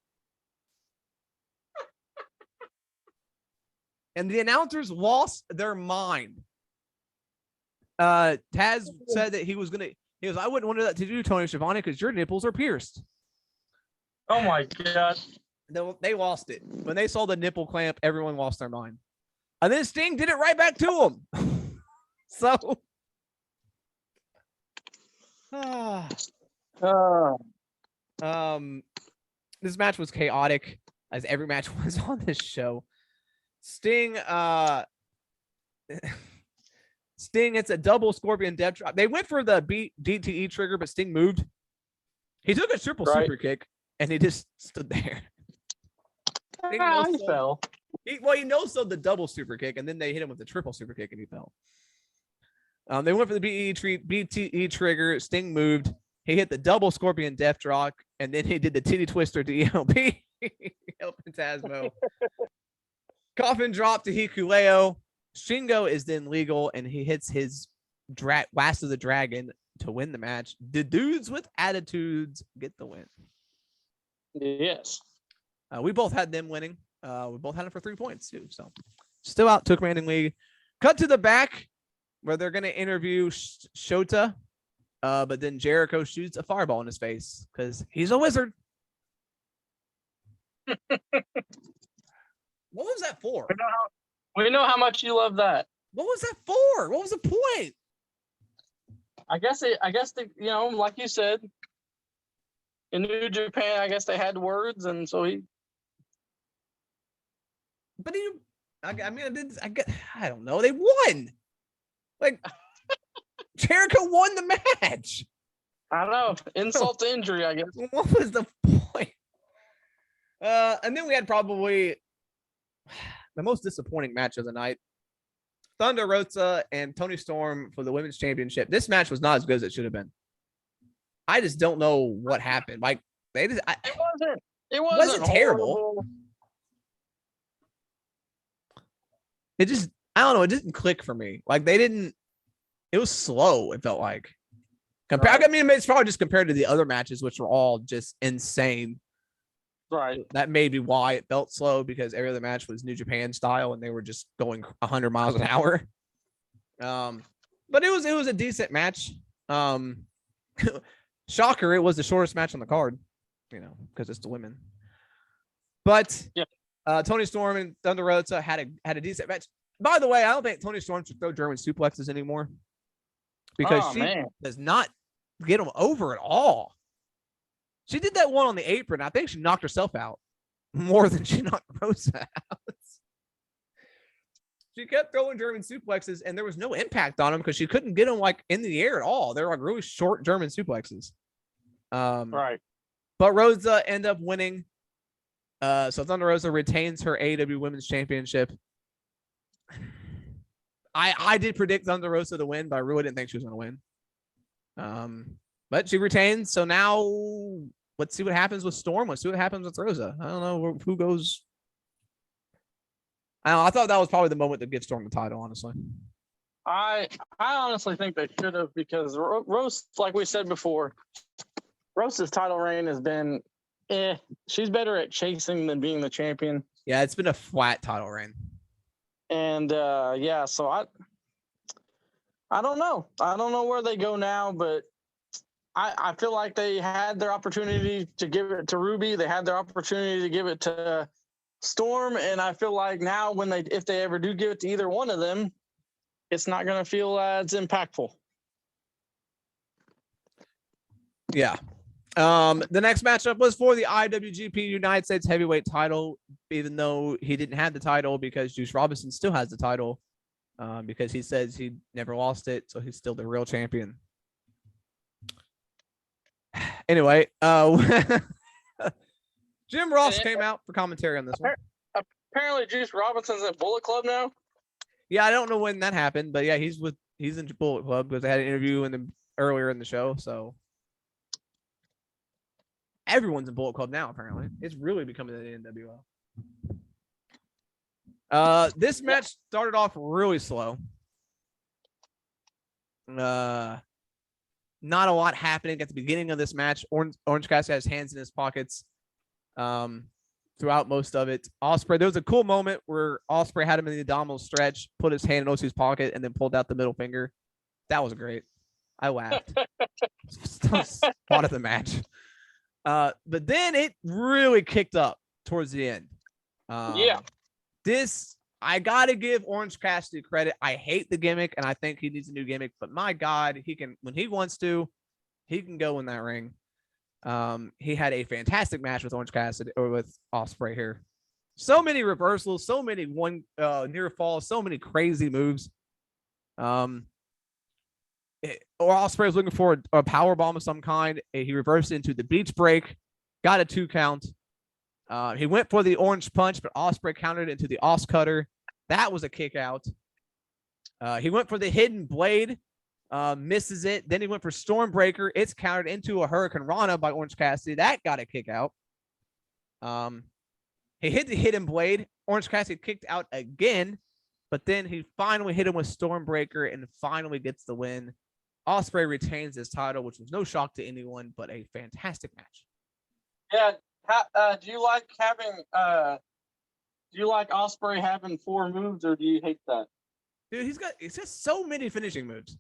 And the announcers lost their mind. Taz said that he goes, I wouldn't want that to do, Tony Schiavone, because your nipples are pierced. Oh my God. They lost it. When they saw the nipple clamp, everyone lost their mind. And then Sting did it right back to him. So. This match was chaotic, as every match was on this show. Sting hits a double Scorpion Death Drop. They went for the DTE trigger, but Sting moved. He took a triple super kick, and he just stood there. He fell. He no-sold the double super kick, and then they hit him with the triple super kick, and he fell. They went for the BTE trigger. Sting moved. He hit the double Scorpion Death Drop, and then he did the titty twister to ELP. El Phantasmo. Coffin drop to Hikuleo. Shingo is then legal, and he hits his Last of the Dragon to win the match. The dudes with attitudes get the win. Yes. We both had them winning. We both had them for 3 points, too. So still out to a commanding lead. Cut to the back where they're going to interview Shota. But then Jericho shoots a fireball in his face because he's a wizard. What was that for? We know how much you love that. What was that for? What was the point? I guess like you said, in New Japan, I guess they had words, and so he. But I don't know. They won. Like Jericho won the match. I don't know. Insult to injury, I guess. What was the point? And then we had probably the most disappointing match of the night. Thunder Rosa and Toni Storm for the women's championship. This match was not as good as it should have been. I just don't know what happened. Like it wasn't terrible. It just, I don't know. It didn't click for me. Like it was slow. It felt like I mean, it's probably just compared to the other matches, which were all just insane. Right. That may be why it felt slow, because every other match was New Japan style and they were just going 100 miles an hour. But it was a decent match. Shocker, it was the shortest match on the card, because it's the women. But yeah, Toni Storm and Thunder Rosa had a decent match. By the way, I don't think Toni Storm should throw German suplexes anymore, because she does not get them over at all. She did that one on the apron. I think she knocked herself out more than she knocked Rosa out. She kept throwing German suplexes, and there was no impact on them because she couldn't get them like in the air at all. They're like really short German suplexes. Right. But Rosa ended up winning. So Thunder Rosa retains her AEW Women's Championship. I did predict Thunder Rosa to win, but I really didn't think she was going to win. But she retains. So now let's see what happens with Storm. Let's see what happens with Rosa. I don't know who goes. I thought that was probably the moment to give Storm the title, honestly. I honestly think they should have, because Rose, like we said before, Rose's title reign has been she's better at chasing than being the champion. Yeah, it's been a flat title reign. And so I don't know. I don't know where they go now, but I feel like they had their opportunity to give it to Ruby. They had their opportunity to give it to Storm, and I feel like now if they ever do give it to either one of them, it's not going to feel as impactful. Yeah. The next matchup was for the IWGP United States Heavyweight title, even though he didn't have the title, because Juice Robinson still has the title, because he says he never lost it, so he's still the real champion. Anyway, Jim Ross came out for commentary on this one. Apparently, Juice Robinson's at Bullet Club now. Yeah, I don't know when that happened, but yeah, he's in Bullet Club because they had an interview earlier in the show. So everyone's in Bullet Club now. Apparently, it's really becoming an NWO. This match started off really slow. Not a lot happening at the beginning of this match. Orange Cassidy has hands in his pockets throughout most of it. Ospreay, there was a cool moment where Ospreay had him in the abdominal stretch, put his hand in Osie's pocket, and then pulled out the middle finger. That was great. I laughed. Part of the match. But then it really kicked up towards the end. I gotta give Orange Cassidy credit. I hate the gimmick, and I think he needs a new gimmick. But my God, he can, when he wants to, he can go in that ring. He had a fantastic match with Orange Cassidy or with Ospreay here. So many reversals, so many near falls, so many crazy moves. Ospreay was looking for a power bomb of some kind. He reversed into the beach break, got a 2 count. He went for the orange punch, but Ospreay countered into the Os cutter. That was a kick out. He went for the hidden blade, misses it. Then he went for Stormbreaker. It's countered into a Hurricane Rana by Orange Cassidy. That got a kick out. He hit the hidden blade. Orange Cassidy kicked out again, but then he finally hit him with Stormbreaker and finally gets the win. Ospreay retains his title, which was no shock to anyone, but a fantastic match. Yeah. Do you like Ospreay having 4 moves, or do you hate that? Dude, it's just so many finishing moves.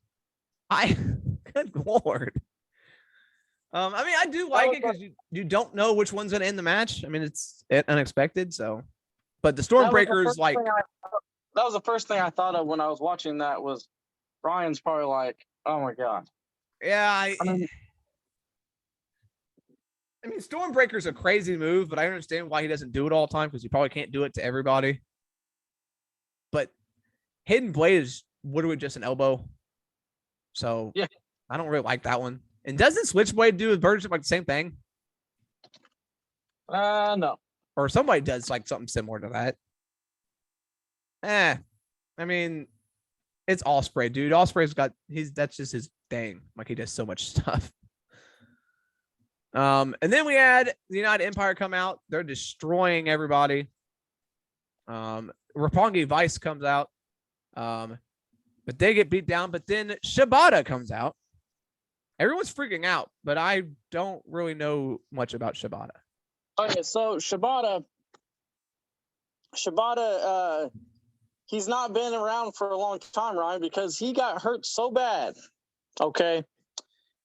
Good Lord. I mean, I do like it because you don't know which one's going to end the match. I mean, it's unexpected. So, but the Stormbreaker is like. That was the first thing I thought of when I was watching that. Was Ryan's probably like, oh my God. Yeah. I mean, Stormbreaker's a crazy move, but I understand why he doesn't do it all the time, because he probably can't do it to everybody. But Hidden Blade is literally just an elbow. So yeah, I don't really like that one. And doesn't Switchblade do with Birdship like the same thing? No. Or somebody does like something similar to that. I mean, it's Ospreay, dude. Osprey's that's just his thing. Like, he does so much stuff. And then we had the United Empire come out. They're destroying everybody. Roppongi Vice comes out. But they get beat down. But then Shibata comes out. Everyone's freaking out, but I don't really know much about Shibata. Okay, so Shibata, he's not been around for a long time, Ryan, because he got hurt so bad. Okay.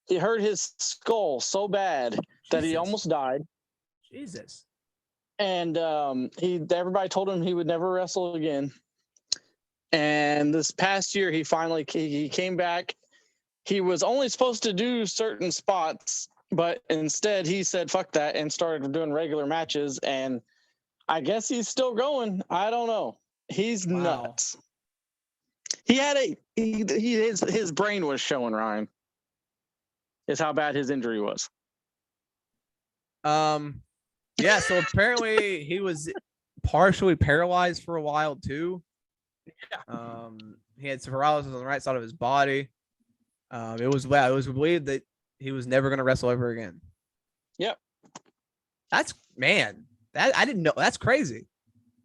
He hurt his skull so bad that he almost died. Jesus. And everybody told him he would never wrestle again. And this past year, he came back. He was only supposed to do certain spots, but instead he said, fuck that, and started doing regular matches. And I guess he's still going. I don't know. He's nuts. He had his brain was showing, Ryan. Is how bad his injury was. Yeah, so apparently he was partially paralyzed for a while too. Yeah. He had paralysis on the right side of his body. It was believed that he was never going to wrestle ever again. Yep. That I didn't know. That's crazy.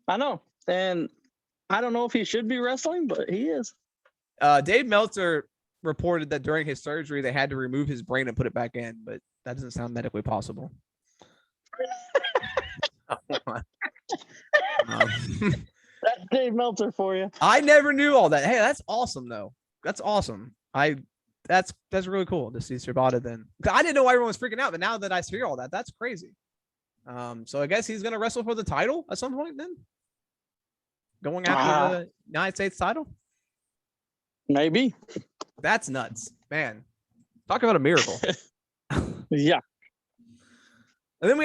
I know. And I don't know if he should be wrestling, but he is. Dave Meltzer reported that during his surgery, they had to remove his brain and put it back in, but that doesn't sound medically possible. That's Dave Meltzer for you. I never knew all that. Hey, that's awesome though. That's awesome. That's really cool to see Shibata then. I didn't know why everyone was freaking out, but now that I hear all that, that's crazy. So I guess he's gonna wrestle for the title at some point then. Going after the United States title? Maybe. That's nuts, man. Talk about a miracle. Yeah. And then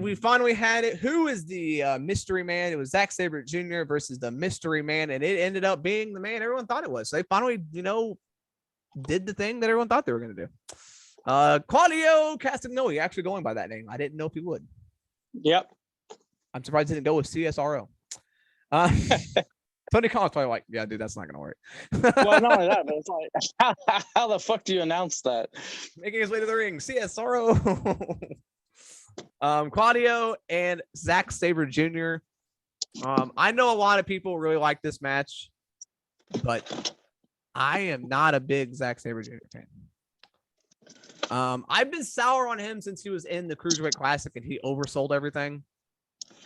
we finally had it. Who is the mystery man? It was Zack Sabre Jr. versus the mystery man, and it ended up being the man everyone thought it was. So they finally, did the thing that everyone thought they were going to do. Claudio Castagnoli, actually going by that name. I didn't know if he would. Yep. I'm surprised he didn't go with CSRO. Tony Khan's probably like, yeah, dude, that's not going to work. Well, not only that, but it's like, how the fuck do you announce that? Making his way to the ring, CSRO. Claudio and Zack Sabre Jr. I know a lot of people really like this match, but I am not a big Zack Sabre Jr. fan. I've been sour on him since he was in the Cruiserweight Classic and he oversold everything.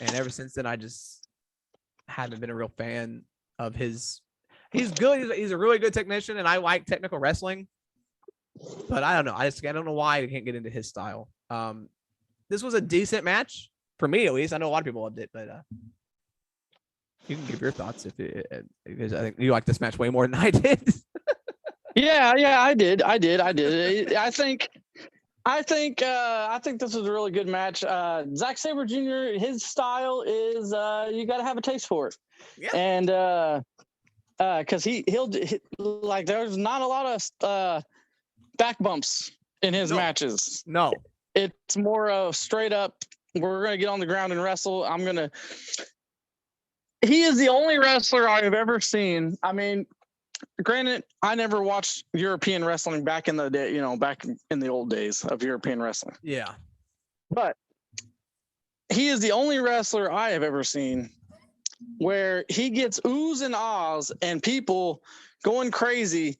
And ever since then, I just haven't been a real fan of his. He's good. He's a really good technician, and I like technical wrestling. But I don't know. I don't know why I can't get into his style. This was a decent match for me, at least. I know a lot of people loved it, but you can give your thoughts because I think you like this match way more than I did. Yeah, I did. I think this was a really good match. Zack Sabre Jr., his style is you got to have a taste for it. Yeah. And because he'll like there's not a lot of back bumps in his matches. No. It's more of straight up, we're going to get on the ground and wrestle. He is the only wrestler I have ever seen. I mean, granted, I never watched European wrestling back in the day, back in the old days of European wrestling. Yeah. But he is the only wrestler I have ever seen where he gets oohs and ahs and people going crazy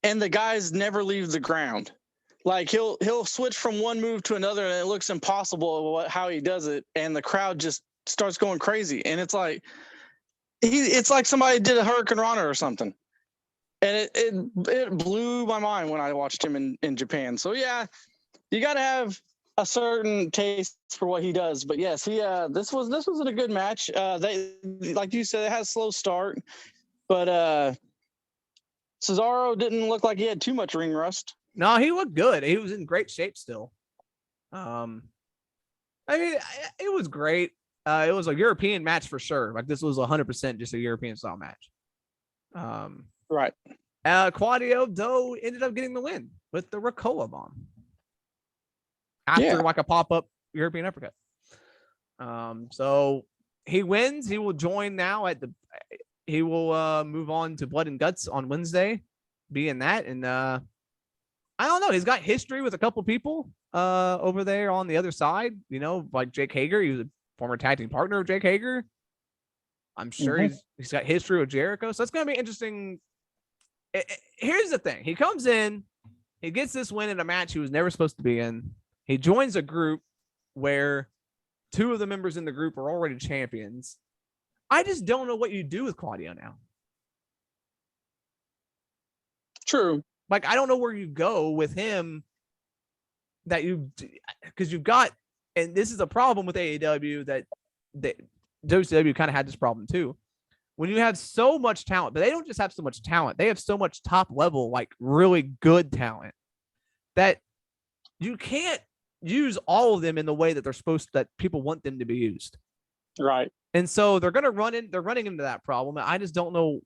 and the guys never leave the ground. Like he'll switch from one move to another and it looks impossible how he does it, and the crowd just starts going crazy. And it's like it's like somebody did a Hurricane Rana or something. And it blew my mind when I watched him in Japan. So yeah, you got to have a certain taste for what he does. But yes, this was a good match. They, like you said, it had a slow start, but Cesaro didn't look like he had too much ring rust. No, he looked good. He was in great shape still. I mean, it was great. It was a European match for sure. Like this was 100% just a European style match. Right. Claudio, though, ended up getting the win with the Ricola bomb after like a pop-up European uppercut. So he wins. He will join now he will move on to Blood and Guts on Wednesday, be in that. And I don't know. He's got history with a couple people over there on the other side, like Jake Hager. He was a former tag team partner of Jake Hager. I'm sure he's got history with Jericho. So it's going to be interesting. Here's the thing. He comes in, he gets this win in a match he was never supposed to be in. He joins a group where two of the members in the group are already champions. I just don't know what you do with Claudio now. True. Like, I don't know where you go with him because you've got, and this is a problem with AEW that WCW kind of had this problem too. When you have so much talent, but they don't just have so much talent, they have so much top level, like really good talent that you can't use all of them in the way that that people want them to be used. Right. And so they're running into that problem. And I just don't know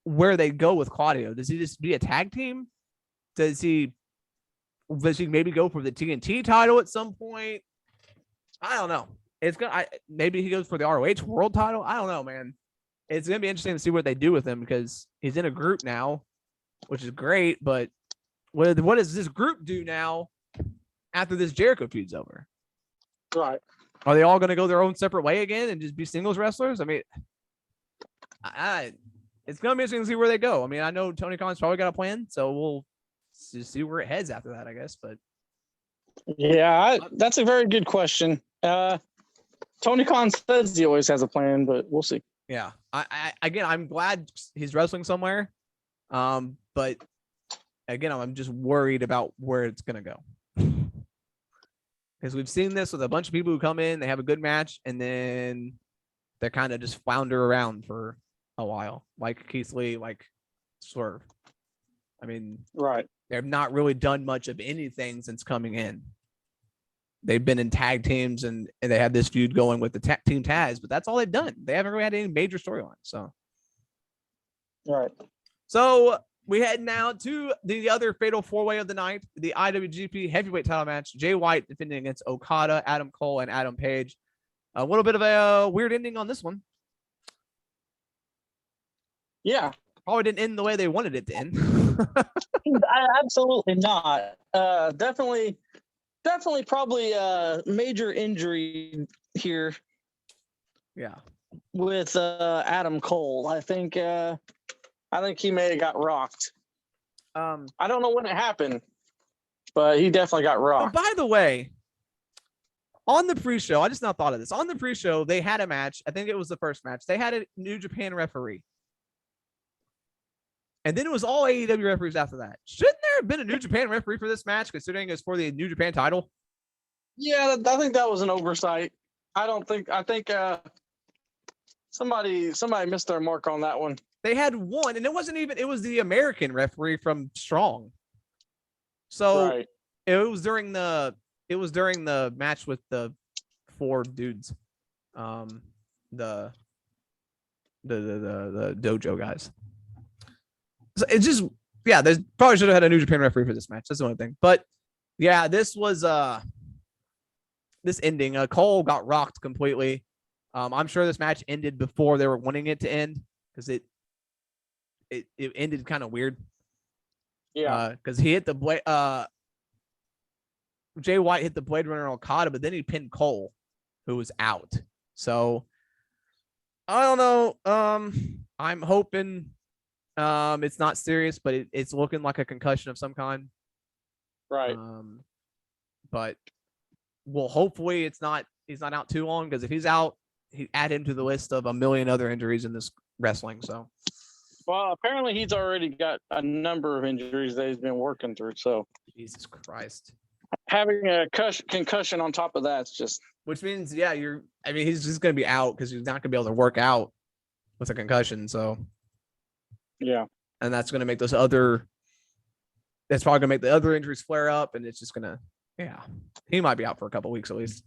where they go with Claudio. Does he just be a tag team? Does he maybe go for the TNT title at some point? I don't know. It's gonna maybe he goes for the ROH world title. I don't know, man. It's gonna be interesting to see what they do with him because he's in a group now, which is great. But what does this group do now after this Jericho feud's over? Right. Are they all gonna go their own separate way again and just be singles wrestlers? I mean, it's gonna be interesting to see where they go. I mean, I know Tony Khan's probably got a plan, so we'll see where it heads after that, I guess. But yeah, that's a very good question. Tony Khan says he always has a plan, but we'll see. Yeah, again, I'm glad he's wrestling somewhere, but again, I'm just worried about where it's gonna go because we've seen this with a bunch of people who come in, they have a good match, and then they kind of just flounder around for a while, like Keith Lee, like Swerve. I mean, right. They've not really done much of anything since coming in. They've been in tag teams and they have this feud going with the team Taz, but that's all they've done. They haven't really had any major storylines. So, right. So we head now to the other fatal four-way of the night, the IWGP Heavyweight Title match. Jay White defending against Okada, Adam Cole, and Adam Page. A little bit of a weird ending on this one. Yeah. Probably didn't end the way they wanted it to end. Absolutely not. Definitely probably a major injury here. Yeah. With Adam Cole. I think he may have got rocked. I don't know when it happened, but he definitely got rocked. By the way, on the pre-show, I just now thought of this. On the pre-show, they had a match. I think it was the first match. They had a New Japan referee. And then it was all AEW referees after that. Shouldn't there have been a New Japan referee for this match, considering it's for the New Japan title? Yeah, I think that was an oversight. I think somebody missed their mark on that one. They had one, and it was the American referee from Strong. So right. it was during the match with the four dudes. The dojo guys. So it's just, yeah, there's probably should have had a New Japan referee for this match. That's the only thing. But yeah, this was this ending. Cole got rocked completely. I'm sure this match ended before they were wanting it to end because it ended kind of weird. Yeah. Because he hit the blade. Jay White hit the Blade Runner on Okada, but then he pinned Cole, who was out. So I don't know. I'm hoping it's not serious, but it's looking like a concussion of some kind. Right. But well, hopefully he's not out too long, because if he's out, he add him to the list of a million other injuries in this wrestling. So, well, apparently he's already got a number of injuries that he's been working through. So, Jesus Christ, having a concussion on top of that's just, which means, yeah, he's just going to be out because he's not going to be able to work out with a concussion. So, yeah, and that's going to make that's probably going to make the other injuries flare up, and it's just going to, yeah, he might be out for a couple weeks at least.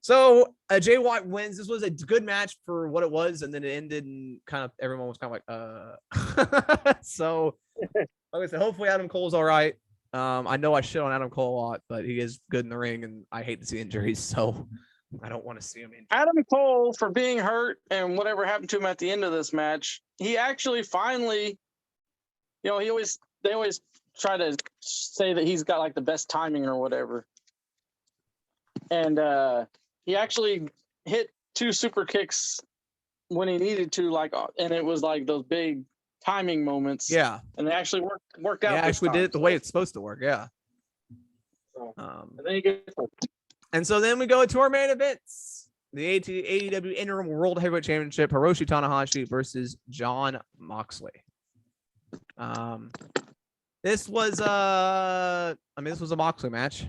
So Jay White wins. This was a good match for what it was, and then it ended, and kind of everyone was kind of like, So, like I said, hopefully Adam Cole's all right. I know I shit on Adam Cole a lot, but he is good in the ring, and I hate to see injuries, so I don't want to see him injured. Adam Cole, for being hurt and whatever happened to him at the end of this match, he actually finally, they always try to say that he's got like the best timing or whatever. And he actually hit 2 super kicks when he needed to, and it was like those big timing moments. Yeah. And they actually worked out. Yeah, actually did it the way it's supposed to work. Yeah. So, and then you get. And so then we go to our main events. The AEW Interim World Heavyweight Championship, Hiroshi Tanahashi versus Jon Moxley. This was a Moxley match.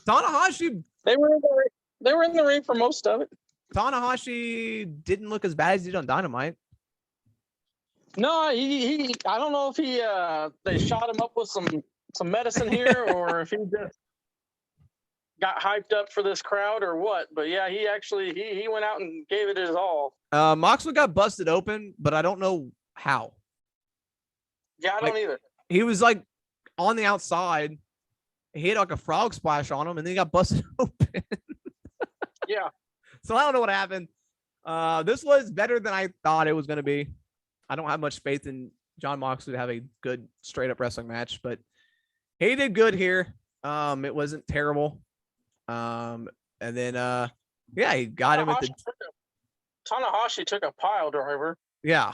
Tanahashi, they were in the ring for most of it. Tanahashi didn't look as bad as he did on Dynamite. No, he I don't know if they shot him up with some medicine here, or if he just got hyped up for this crowd or what. But yeah, he actually he went out and gave it his all. Moxley got busted open, but I don't know how. Yeah, I don't either. He was on the outside. he had like a frog splash on him, and then he got busted open. Yeah. So I don't know what happened. This was better than I thought it was going to be. I don't have much faith in Jon Moxley to have a good straight up wrestling match, but he did good here. It wasn't terrible. And then yeah, he got him with the Tanahashi took a pile driver. yeah.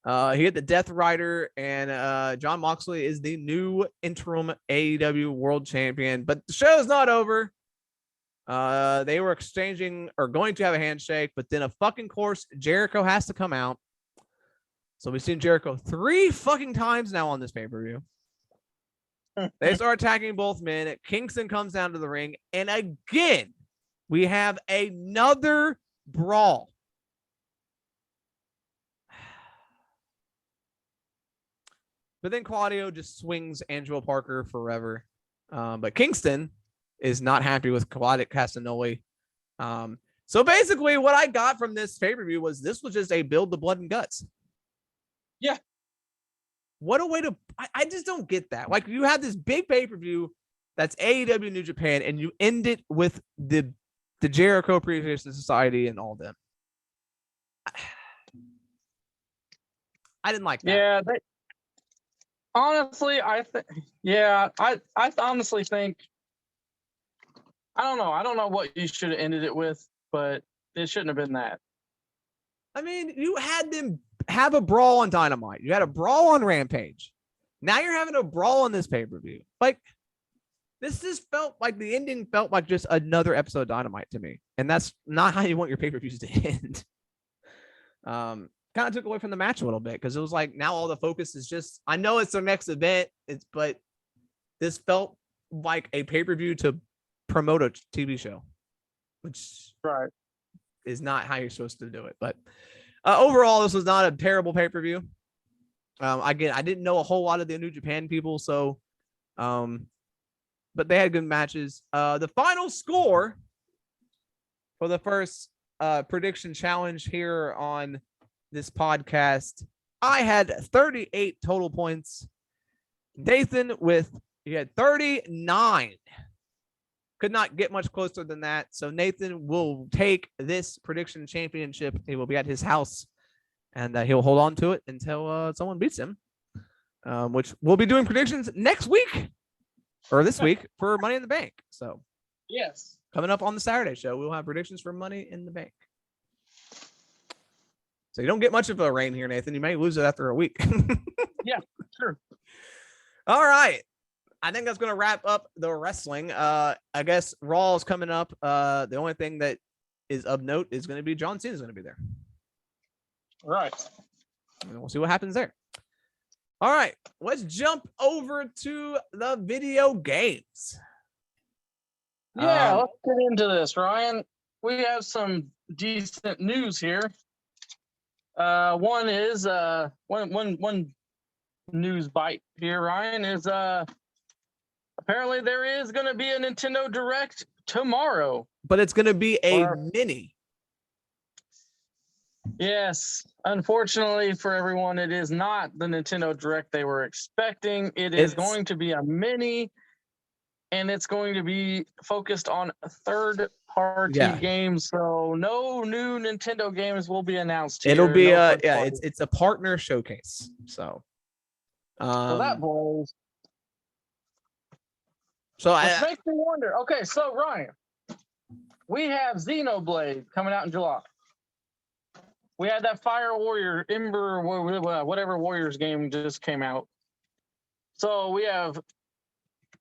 He hit the Death Rider, and Jon Moxley is the new interim AEW World Champion. But the show's not over. They were exchanging or going to have a handshake, but then of course Jericho has to come out. So we've seen Jericho 3 fucking times now on this pay-per-view. They start attacking both men. Kingston comes down to the ring, and again we have another brawl. But then Claudio just swings Angelo Parker forever. But Kingston is not happy with Claudio Castagnoli. So basically what I got from this pay-per-view was this was just a build the blood and guts. Yeah. What a way to, I just don't get that. Like you have this big pay-per-view that's AEW New Japan, and you end it with the Jericho Appreciation Society and all them. I didn't like that. Yeah. Honestly, I honestly think, I don't know what you should have ended it with, but it shouldn't have been that. I mean, you had them have a brawl on Dynamite. You had a brawl on Rampage. Now you're having a brawl on this pay-per-view. Like, this just felt like the ending felt like just another episode of Dynamite to me. And that's not how you want your pay-per-views to end. Kind of took away from the match a little bit because it was like now all the focus is just, I know it's their next event, but this felt like a pay-per-view to promote a TV show, which right is not how you're supposed to do it. But overall, this was not a terrible pay-per-view. Again, I didn't know a whole lot of the New Japan people, so but they had good matches. The final score for the first prediction challenge here on this podcast, I had 38 total points. Nathan he had 39. Could not get much closer than that. So Nathan will take this prediction championship. He will be at his house, and he'll hold on to it until someone beats him, which we'll be doing predictions next week or this week for Money in the Bank. So yes, coming up on the Saturday show, we'll have predictions for Money in the Bank. So you don't get much of a reign here, Nathan. You may lose it after a week. Yeah, sure. All right. I think that's going to wrap up the wrestling. I guess Raw is coming up. The only thing that is of note is going to be John Cena is going to be there. Right. And we'll see what happens there. All right. Let's jump over to the video games. Yeah, let's get into this, Ryan. We have some decent news here. One is one news bite here, Ryan, is apparently there is going to be a Nintendo Direct tomorrow. But it's going to be a mini. Yes. Unfortunately for everyone, it is not the Nintendo Direct they were expecting. It's going to be a mini, and it's going to be focused on third-party games. So no new Nintendo games will be announced here. It'll be it's a partner showcase. So that blows. So Which makes me wonder. Okay, so Ryan, we have Xenoblade coming out in July. We had that Fire Warrior, Ember, whatever Warriors game just came out. So we got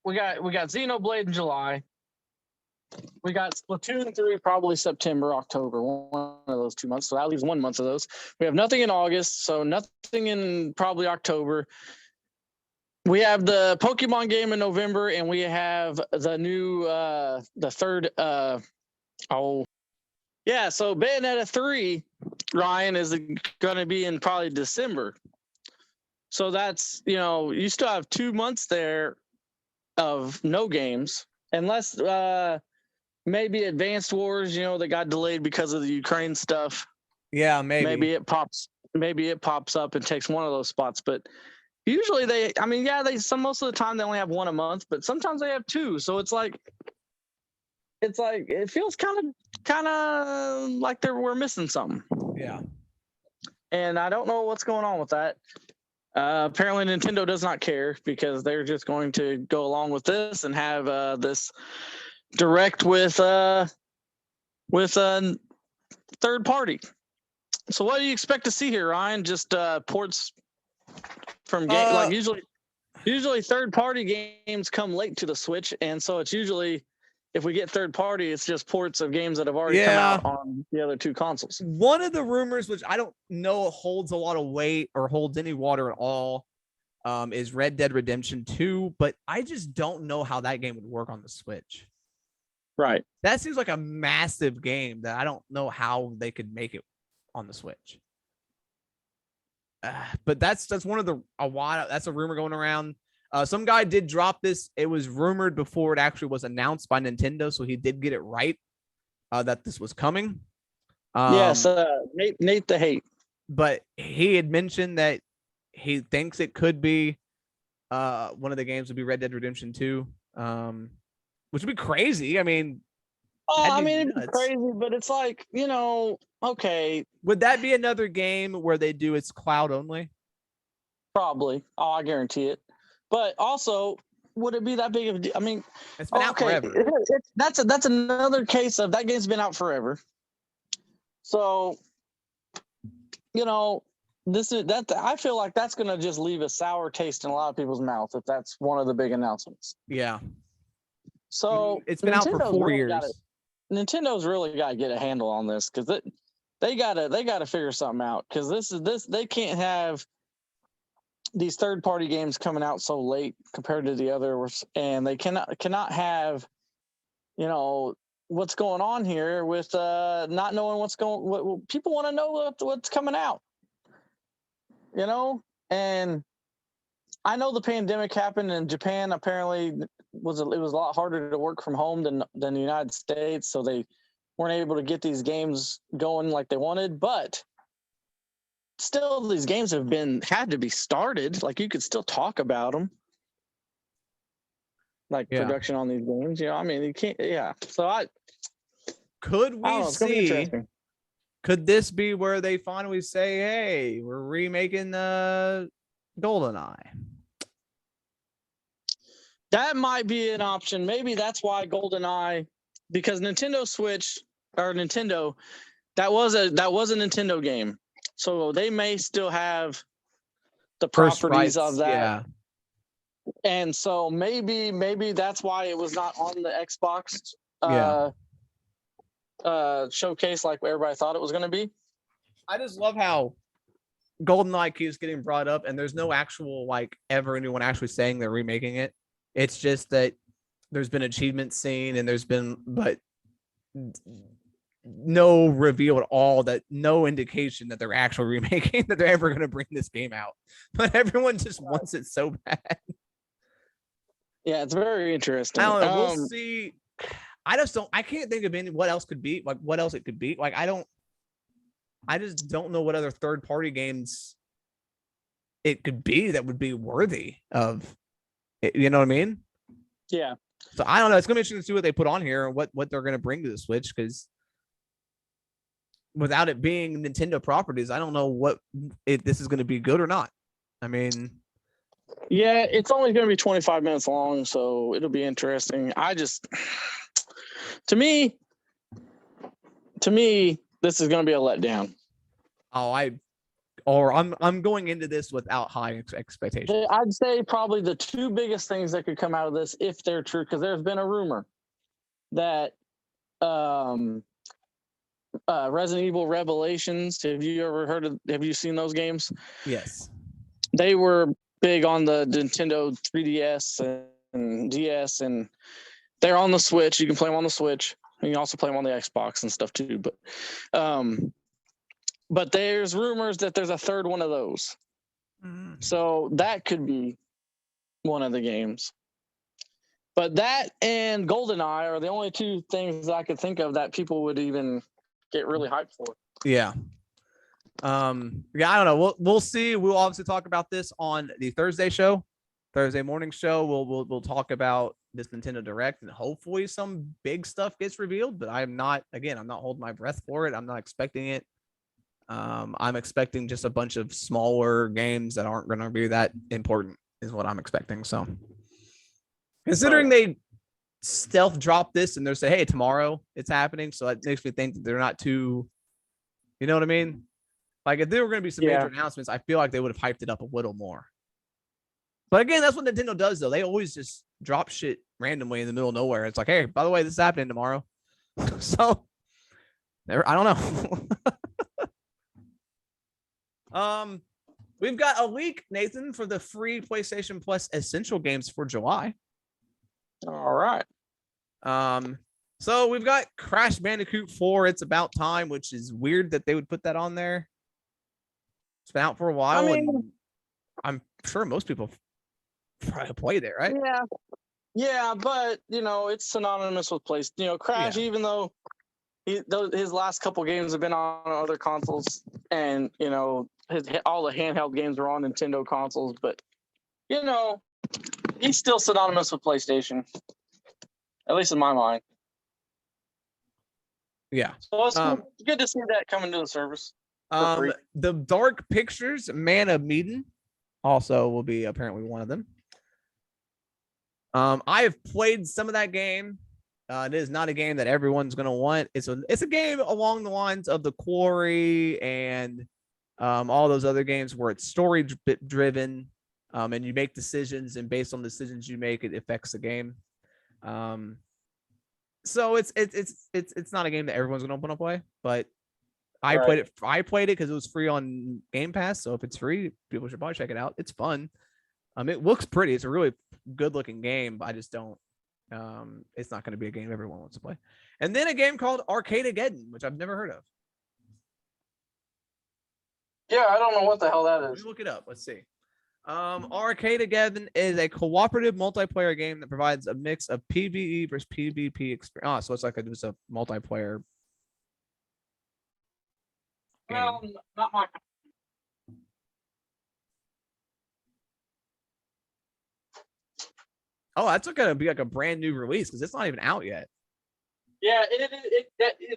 Xenoblade in July. We got Splatoon 3 probably September, October, one of those 2 months. So that leaves 1 month of those. We have nothing in August, so nothing in probably October. We have the Pokemon game in November, and we have the new the third so Bayonetta 3, Ryan, is going to be in probably December. So that's, you still have 2 months there of no games, unless maybe Advanced Wars, that got delayed because of the Ukraine stuff. Yeah, maybe. Maybe it pops up and takes one of those spots, but usually they, I mean, yeah, most of the time they only have one a month, but sometimes they have two. So it's like it feels kind of like we're missing something. Yeah. And I don't know what's going on with that. Apparently Nintendo does not care because they're just going to go along with this and have this direct with a third party. So what do you expect to see here, Ryan? Just ports from game, like usually third party games come late to the Switch, and so it's usually, if we get third party, it's just ports of games that have already come out on the other two consoles. One of the rumors, which I don't know holds a lot of weight or holds any water at all, is Red Dead Redemption 2, but I just don't know how that game would work on the Switch. Right. That seems like a massive game that I don't know how they could make it on the Switch. But that's one of that's a rumor going around. Some guy did drop this. It was rumored before it actually was announced by Nintendo, so he did get it right that this was coming. Yes, Nate the Hate. But he had mentioned that he thinks it could be one of the games would be Red Dead Redemption 2, which would be crazy. I mean, it'd be crazy, but it's like, okay. Would that be another game where they do it's cloud only? Probably. Oh, I guarantee it. But also, would it be that big of a deal? I mean, it's been out forever. That's another case of that game's been out forever. So, I feel like that's going to just leave a sour taste in a lot of people's mouth if that's one of the big announcements. Yeah. So it's been out for 4 years. Nintendo's really got to get a handle on this because they gotta figure something out, because they can't have these third party games coming out so late compared to the others, and they cannot have what's going on here with not knowing what people want to know what's coming out, and I know the pandemic happened in Japan. Apparently it was a lot harder to work from home than the United States, so they weren't able to get these games going like they wanted, but still these games had to be started. Like, you could still talk about them, like production on these games, I mean, you can't. So could this be where they finally say, hey, we're remaking the GoldenEye? That might be an option. Maybe that's why GoldenEye, because Nintendo Switch or Nintendo, that was a Nintendo game, so they may still have the properties of that. Yeah. And so maybe that's why it was not on the Xbox showcase like everybody thought it was going to be. I just love how GoldenEye keeps getting brought up, and there's no actual ever anyone actually saying they're remaking it. It's just that there's been achievements seen, and there's been no reveal at all, that no indication that they're actually remaking, that they're ever going to bring this game out. But everyone just wants it so bad. Yeah, it's very interesting. I don't know. We'll see. I can't think of what else could be, what else it could be. I just don't know what other third party games it could be that would be worthy of it. You know what I mean? Yeah. So I don't know. It's going to be interesting to see what they put on here and what they're going to bring to the Switch, because without it being Nintendo properties, I don't know if this is going to be good or not. I mean, yeah, it's only going to be 25 minutes long, so it'll be interesting. To me, this is going to be a letdown. I'm going into this without high expectations. I'd say probably the two biggest things that could come out of this, if they're true, because there's been a rumor that Resident Evil Revelations, have you seen those games? Yes. They were big on the Nintendo 3DS and DS, and they're on the Switch. You can play them on the Switch. And you can also play them on the Xbox and stuff too. But there's rumors that there's a third one of those. Mm-hmm. So that could be one of the games. But that and GoldenEye are the only two things that I could think of that people would even get really hyped for. Yeah. Yeah, I don't know. We'll see. We'll obviously talk about this on the Thursday morning show. We'll talk about this Nintendo Direct, and hopefully some big stuff gets revealed. But I'm not holding my breath for it. I'm not expecting it. I'm expecting just a bunch of smaller games that aren't going to be that important, is what I'm expecting. So, considering they stealth drop this and they're saying, "Hey, tomorrow it's happening," so that makes me think that they're not too, you know what I mean? Like if there were going to be some major announcements, I feel like they would have hyped it up a little more. But again, that's what Nintendo does, though. They always just drop shit randomly in the middle of nowhere. It's like, hey, by the way, this is happening tomorrow. So, I don't know. We've got a leak, Nathan, for the free PlayStation Plus Essential games for July. All right. So we've got Crash Bandicoot 4, It's About Time, which is weird that they would put that on there. It's been out for a while, and I'm sure most people probably played it, right? Yeah, but it's synonymous with PlayStation. Crash, even though his last couple games have been on other consoles, and all the handheld games are on Nintendo consoles, but he's still synonymous with PlayStation, at least in my mind. Yeah, so it's good to see that coming to the service. The Dark Pictures Man of Medan also will be apparently one of them. I have played some of that game. It is not a game that everyone's going to want. It's a game along the lines of The Quarry and all those other games where it's story driven, and you make decisions, and based on the decisions you make, it affects the game. So it's not a game that everyone's going to want to play, but I played it because it was free on Game Pass. So if it's free, people should probably check it out. It's fun. It looks pretty. It's a really good looking game, but I just don't. It's not going to be a game everyone wants to play. And then a game called Arcadegeddon, which I've never heard of. Yeah, I don't know what the hell that is. Let me look it up. Let's see. Arcadegeddon is a cooperative multiplayer game that provides a mix of PvE versus PvP experience. So it's like just a multiplayer. Well, not my. Oh, that's going to be like a brand new release because it's not even out yet. Yeah, it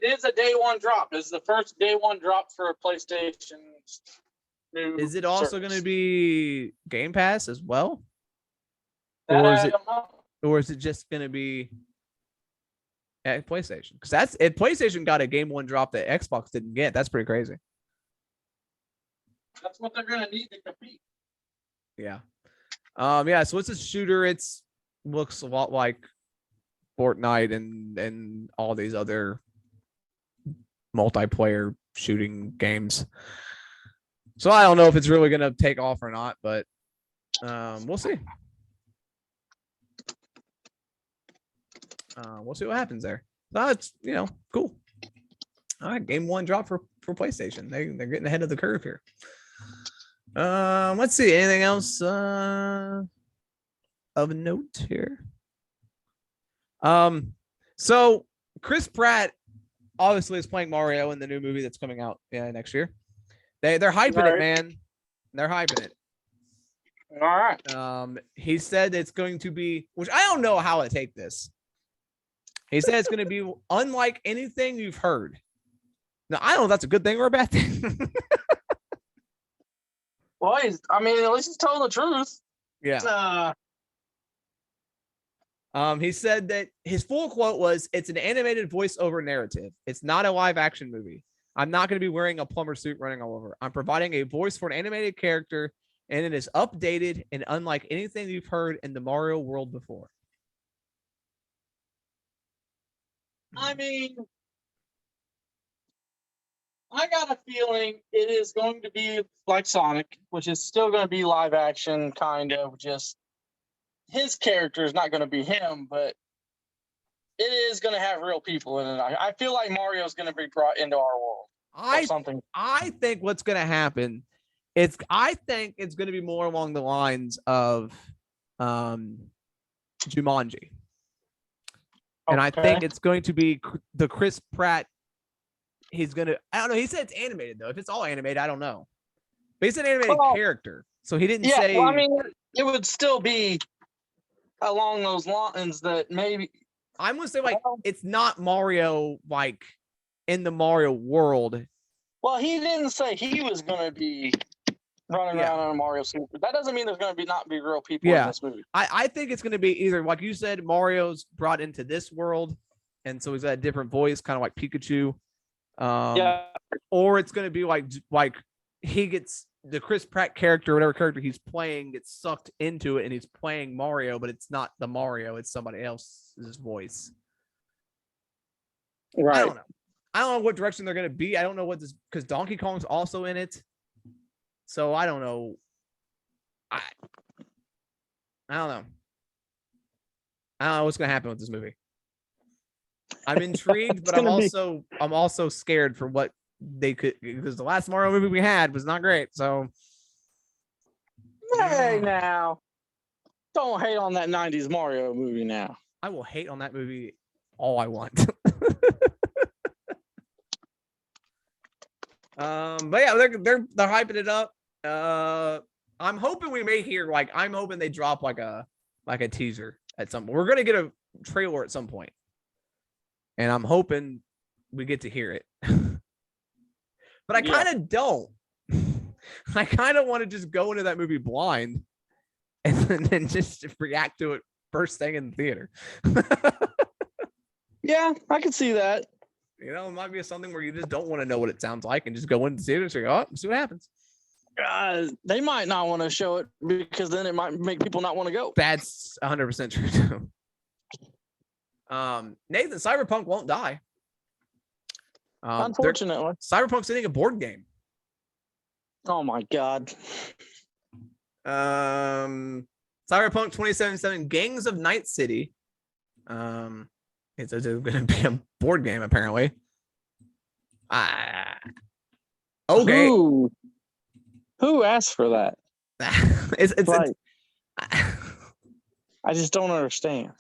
is a day one drop. It's the first day one drop for a PlayStation. Is it also going to be Game Pass as well? Or is it just going to be at PlayStation? Because if PlayStation got a game one drop that Xbox didn't get, that's pretty crazy. That's what they're going to need to compete. Yeah. Yeah. So it's a shooter. Looks a lot like Fortnite and all these other multiplayer shooting games. So I don't know if it's really going to take off or not, but we'll see. We'll see what happens there. So it's cool. All right, game one drop for PlayStation. They're getting ahead of the curve here. Let's see. Anything else of note here? So Chris Pratt obviously is playing Mario in the new movie that's coming out next year. They're hyping it, man. They're hyping it. All right. He said it's going to be, which I don't know how to take this. He said it's going to be unlike anything you've heard. Now, I don't know if that's a good thing or a bad thing. Well, at least he's telling the truth. Yeah. He said that his full quote was, "It's an animated voiceover narrative. It's not a live action movie. I'm not going to be wearing a plumber suit running all over. I'm providing a voice for an animated character, and it is updated and unlike anything you've heard in the Mario world before." I got a feeling it is going to be like Sonic, which is still going to be live action, kind of. Just his character is not going to be him, but it is going to have real people in it. I feel like Mario is going to be brought into our world. I think what's going to happen I think it's going to be more along the lines of Jumanji. And I think it's going to be the Chris Pratt, he's gonna. I don't know. He said it's animated though. If it's all animated, I don't know. But he's an animated character, so he didn't say. Well, I mean, it would still be along those lines that maybe. I'm gonna say like it's not Mario like in the Mario world. Well, he didn't say he was gonna be running around in a Mario suit. That doesn't mean there's gonna not be real people in this movie. I think it's gonna be either like you said, Mario's brought into this world, and so he's got a different voice, kind of like Pikachu. Or it's gonna be like he gets the Chris Pratt character, whatever character he's playing, gets sucked into it, and he's playing Mario, but it's not the Mario; it's somebody else's voice. Right. I don't know. I don't know what direction they're gonna be. I don't know what this because Donkey Kong's also in it, so I don't know. I don't know. I don't know what's gonna happen with this movie. I'm intrigued, but I'm also scared for what they could because the last Mario movie we had was not great. So hey, now don't hate on that '90s Mario movie. Now I will hate on that movie all I want. But yeah, they're hyping it up. I'm hoping we may hear I'm hoping they drop like a teaser at some point. We're gonna get a trailer at some point. And I'm hoping we get to hear it. But I kind of don't. I kind of want to just go into that movie blind and then just react to it first thing in the theater. Yeah, I can see that. You know, it might be something where you just don't want to know what it sounds like and just go into the theater and say, oh, see what happens. They might not want to show it because then it might make people not want to go. That's 100% true too. Nathan, Cyberpunk won't die. Unfortunately, Cyberpunk's hitting a board game. Oh my god. Cyberpunk 2077 Gangs of Night City. It's going to be a board game apparently. Okay. Who asked for that? it's I just don't understand.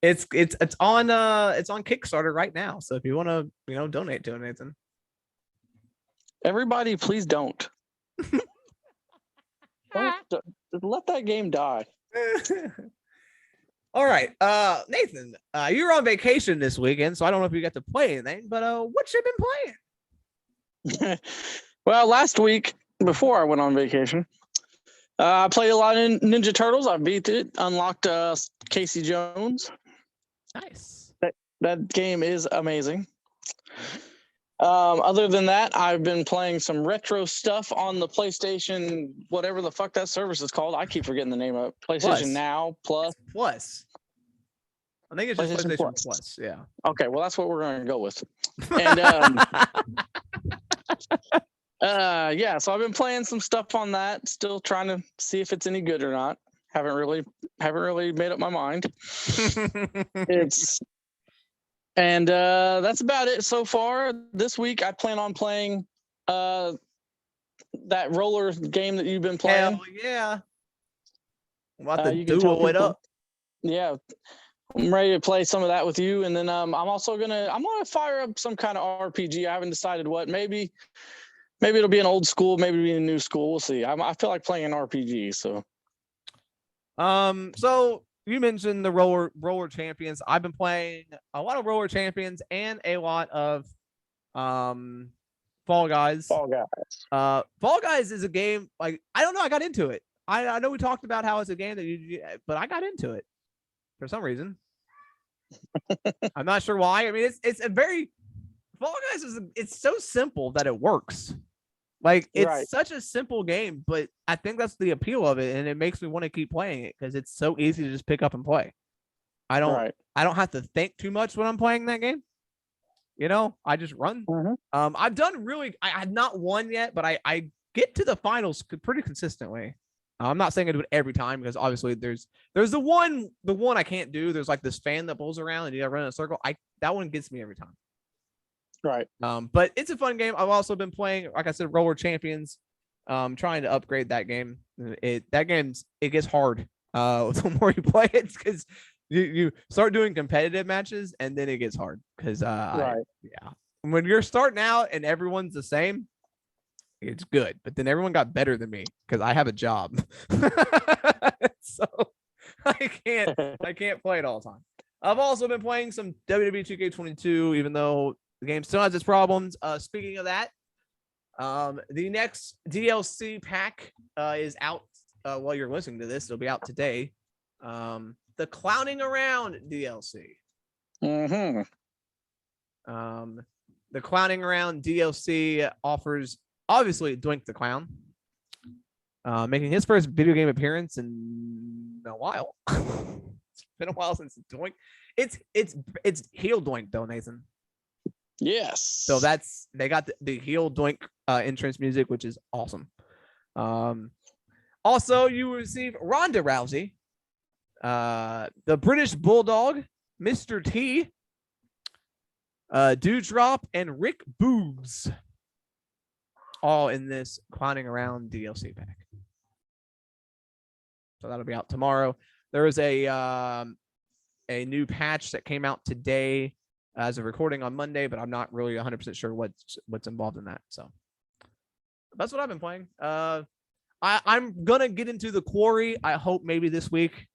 It's on Kickstarter right now. So if you want to, donate to it, Nathan. Everybody, please don't. Let that game die. All right. Nathan, you were on vacation this weekend, so I don't know if you got to play anything, but what you been playing? Well, last week before I went on vacation, I played a lot in Ninja Turtles. I beat it, unlocked Casey Jones. Nice. That game is amazing. Other than that, I've been playing some retro stuff on the PlayStation, whatever the fuck that service is called. I keep forgetting the name of it. PlayStation Now Plus. I think it's just PlayStation Plus. Yeah. Okay, well that's what we're going to go with. And yeah, so I've been playing some stuff on that. Still trying to see if it's any good or not. Haven't really made up my mind. That's about it so far. This week I plan on playing that roller game that you've been playing. Hell yeah. I'm about to duo it up. Yeah. I'm ready to play some of that with you. And then I'm gonna fire up some kind of RPG. I haven't decided what. Maybe it'll be an old school, maybe it'll be a new school. We'll see. I feel like playing an RPG, so. So you mentioned the roller champions. I've been playing a lot of roller champions and a lot of Fall Guys. Fall Guys is a game I don't know. I got into it. I know we talked about how it's a game but I got into it for some reason. I'm not sure why. I mean, it's a very Fall Guys it's so simple that it works. It's such a simple game, but I think that's the appeal of it, and it makes me want to keep playing it because it's so easy to just pick up and play. I don't have to think too much when I'm playing that game. I just run. Mm-hmm. I've done I have not won yet, but I get to the finals pretty consistently. I'm not saying I do it every time because obviously there's the one I can't do. There's this fan that pulls around and you gotta run in a circle. That one gets me every time. Right. But it's a fun game. I've also been playing, like I said, Roller Champions. Trying to upgrade that game. It gets hard. The more you play it, because you start doing competitive matches and then it gets hard. Because when you're starting out and everyone's the same, it's good. But then everyone got better than me because I have a job. So I can't play it all the time. I've also been playing some WWE 2K22, even though the game still has its problems. Speaking of that, the next DLC pack is out while you're listening to this. It'll be out today. The Clowning Around DLC. Mm-hmm. The Clowning Around DLC offers, obviously, Doink the Clown, making his first video game appearance in a while. It's been a while since Doink. It's heel Doink though, Nathan. Yes. So they got the heel Doink entrance music, which is awesome. Also, you will receive Ronda Rousey, the British Bulldog, Mr. T, Dewdrop, and Rick Boogs, all in this Clowning Around DLC pack. So that'll be out tomorrow. There is a new patch that came out today as a recording on Monday, but I'm not really 100% sure what's involved in that. So that's what I've been playing. I'm gonna get into the Quarry. I hope maybe this week,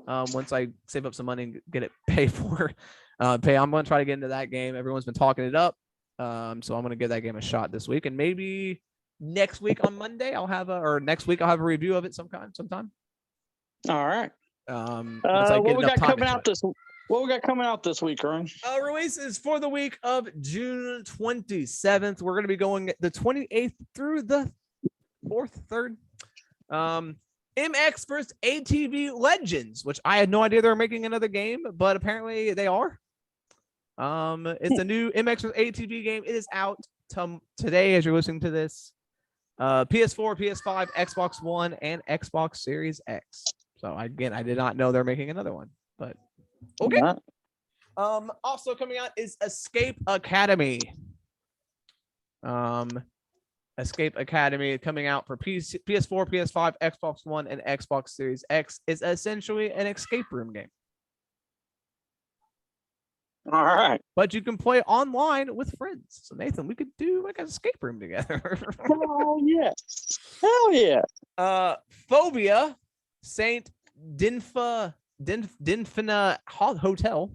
once I save up some money and get it paid for. I'm gonna try to get into that game. Everyone's been talking it up, so I'm gonna give that game a shot this week, and maybe next week on Monday next week I'll have a review of it sometime. All right. What we got coming out this week, Ron? Releases for the week of June 27th. We're going to be going the 28th through the 3rd. MX vs. ATV Legends, which I had no idea they were making another game, but apparently they are. It's a new MX vs. ATV game. It is out today as you're listening to this. PS4, PS5, Xbox One, and Xbox Series X. So again, I did not know they're making another one, but okay. Also coming out is Escape Academy. Escape Academy coming out for PS4, PS5, Xbox One, and Xbox Series X. Is essentially an escape room game. All right. But you can play online with friends. So Nathan, we could do like an escape room together. Oh yes. Hell yeah. Phobia Saint Dinfina Hotel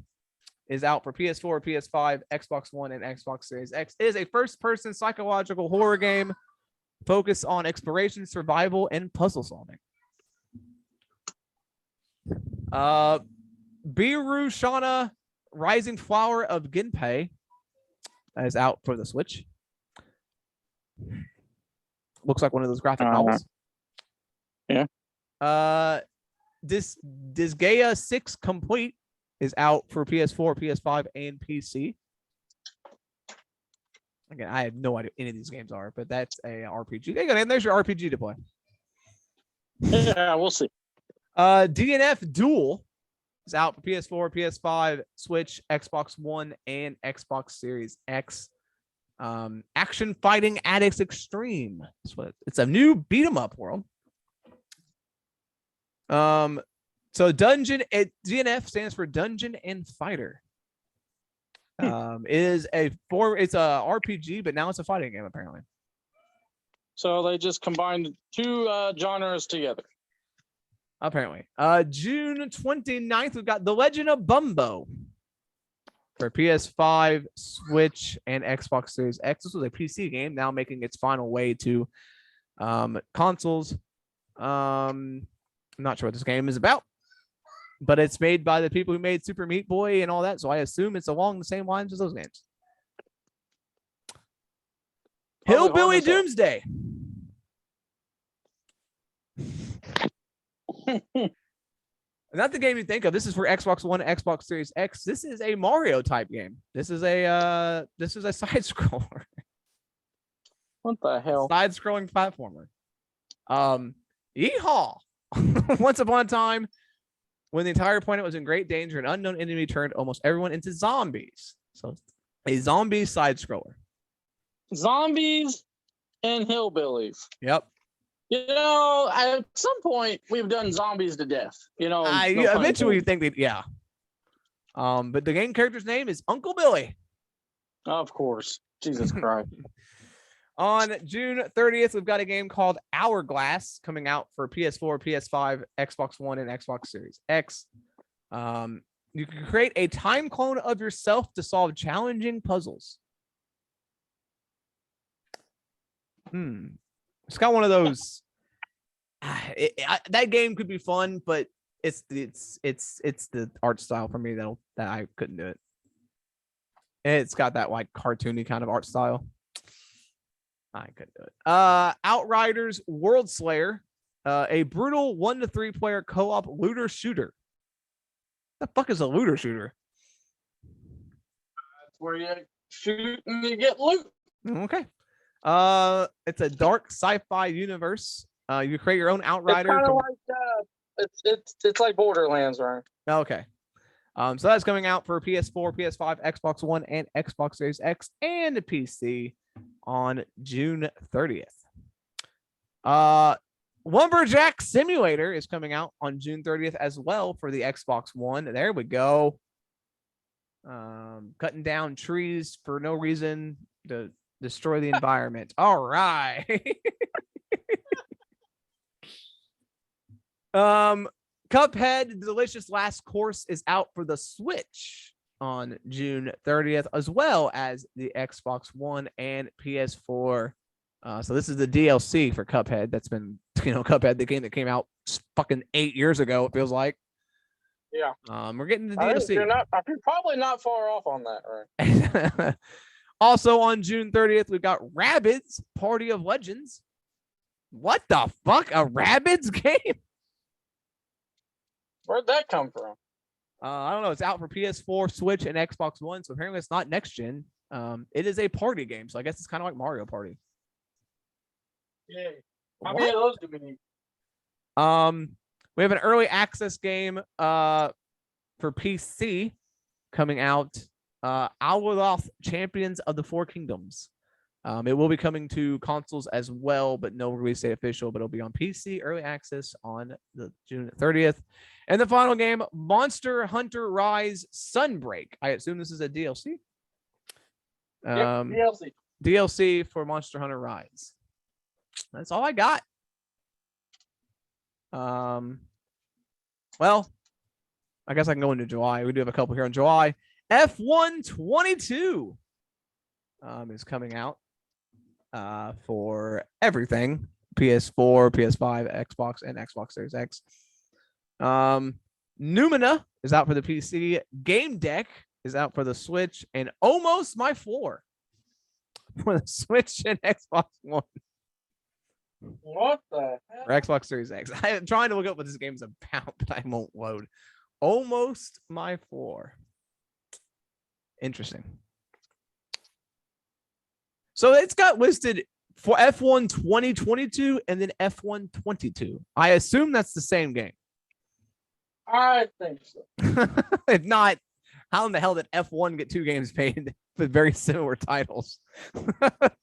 is out for PS4, PS5, Xbox One, and Xbox Series X. It is a first-person psychological horror game focused on exploration, survival, and puzzle solving. Biru Shana Rising Flower of Ginpei is out for the Switch. Looks like one of those graphic novels. Yeah. Disgaea 6 Complete is out for PS4, PS5, and PC. Again, I have no idea what any of these games are, but that's a RPG. There's your RPG to play. Yeah, we'll see. DNF Duel is out for PS4, PS5, Switch, Xbox One, and Xbox Series X. Action Fighting Addicts Extreme. It's a new beat 'em up world. So DNF stands for Dungeon and Fighter. It's a RPG, but now it's a fighting game apparently. So they just combined two genres together. Apparently. June 29th, we've got The Legend of Bumbo for PS5, Switch, and Xbox Series X. This was a PC game, now making its final way to consoles. I'm not sure what this game is about, but it's made by the people who made Super Meat Boy and all that, so I assume it's along the same lines as those games. Hillbilly Doomsday. Not the game you think of. This is for Xbox One, Xbox Series X. This is a Mario type game. This is a side scroller. What the hell? Side scrolling platformer. Yeehaw! Once upon a time, when the entire planet was in great danger, an unknown enemy turned almost everyone into zombies. So, a zombie side scroller. Zombies and hillbillies. Yep. You know, at some point we've done zombies to death. You know, eventually you think that, yeah. But the game character's name is Uncle Billy. Of course. Jesus Christ. On June 30th, we've got a game called Hourglass coming out for PS4, PS5, Xbox One, and Xbox Series X. You can create a time clone of yourself to solve challenging puzzles. It's got one of those. That game could be fun, but it's the art style for me that I couldn't do it. It's got that like cartoony kind of art style. I couldn't do it. Outriders World Slayer, a brutal 1 to 3 player co-op looter shooter. The fuck is a looter shooter? That's where you shoot and you get loot. Okay. It's a dark sci-fi universe. You create your own outrider. It's kind of like it's like Borderlands, right? Okay. So that's coming out for PS4, PS5, Xbox One, and Xbox Series X and PC on June 30th. Lumberjack Simulator is coming out on June 30th as well for the Xbox One. There we go. Cutting down trees for no reason to destroy the environment. All right. Cuphead Delicious Last Course is out for the Switch on June 30th, as well as the Xbox One and PS4. So this is the DLC for Cuphead. That's been, Cuphead, the game that came out fucking 8 years ago, it feels like. Yeah. We're getting the DLC. You're probably not far off on that, right? Also on June 30th, we've got Rabbids Party of Legends. What the fuck? A Rabbids game? Where'd that come from? I don't know. It's out for PS4, Switch, and Xbox One. So apparently it's not next gen. It is a party game. So I guess it's kind of like Mario Party. Yeah. How many of those do we need? We have an early access game for PC coming out. Alwaloth Champions of the Four Kingdoms. It will be coming to consoles as well, but no release date official, but it'll be on PC early access on the June 30th. And the final game, Monster Hunter Rise Sunbreak. I assume this is a DLC. Yep, DLC. DLC for Monster Hunter Rise. That's all I got. Well, I guess I can go into July. We do have a couple here in July. F1 22 is coming out for everything. PS4, PS5, Xbox, and Xbox Series X. Numina is out for the PC. Game Deck is out for the Switch, and Almost My Floor for the Switch and Xbox One. What the heck? Or Xbox Series X. I'm trying to look up what this game is about, but I won't load. Almost My Floor. Interesting. So it's got listed for F1 2022 and then F1 22. I assume that's the same game. I think so. If not, how in the hell did F1 get 2 games made with very similar titles? But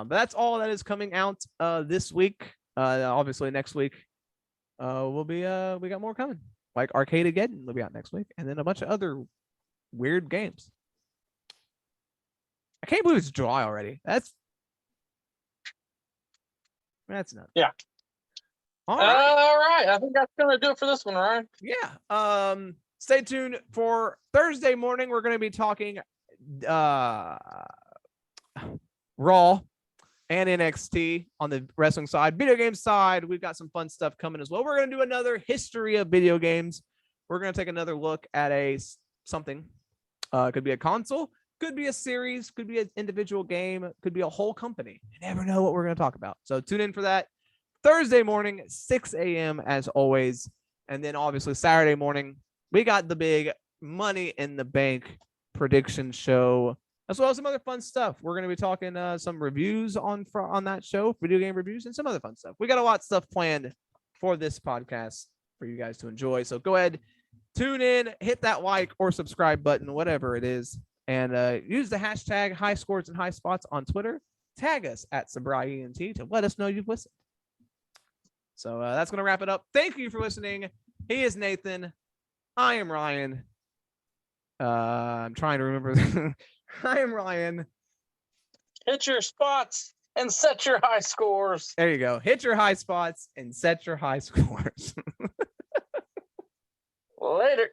that's all that is coming out this week. Obviously, next week we'll be we got more coming. Like Arcade Again will be out next week, and then a bunch of other weird games. I can't believe it's July already. That's nuts. Yeah. All right. I think that's gonna do it for this one, Ryan. Yeah. Stay tuned for Thursday morning. We're gonna be talking Raw and NXT on the wrestling side. Video game side, we've got some fun stuff coming as well. We're gonna do another history of video games. We're gonna take another look at something. Could be a console, could be a series, could be an individual game, could be a whole company. You never know what we're gonna talk about. So tune in for that Thursday morning, 6 a.m. as always. And then obviously Saturday morning, we got the big Money in the Bank prediction show, as well as some other fun stuff. We're going to be talking some reviews on that show, video game reviews, and some other fun stuff. We got a lot of stuff planned for this podcast for you guys to enjoy. So go ahead, tune in, hit that like or subscribe button, whatever it is, and use the hashtag High Scores and High Spots on Twitter. Tag us at SabraiENT to let us know you've listened. So that's going to wrap it up. Thank you for listening. He is Nathan. I am Ryan. I'm trying to remember I am Ryan. Hit your spots and set your high scores. There you go. Hit your high spots and set your high scores. Later.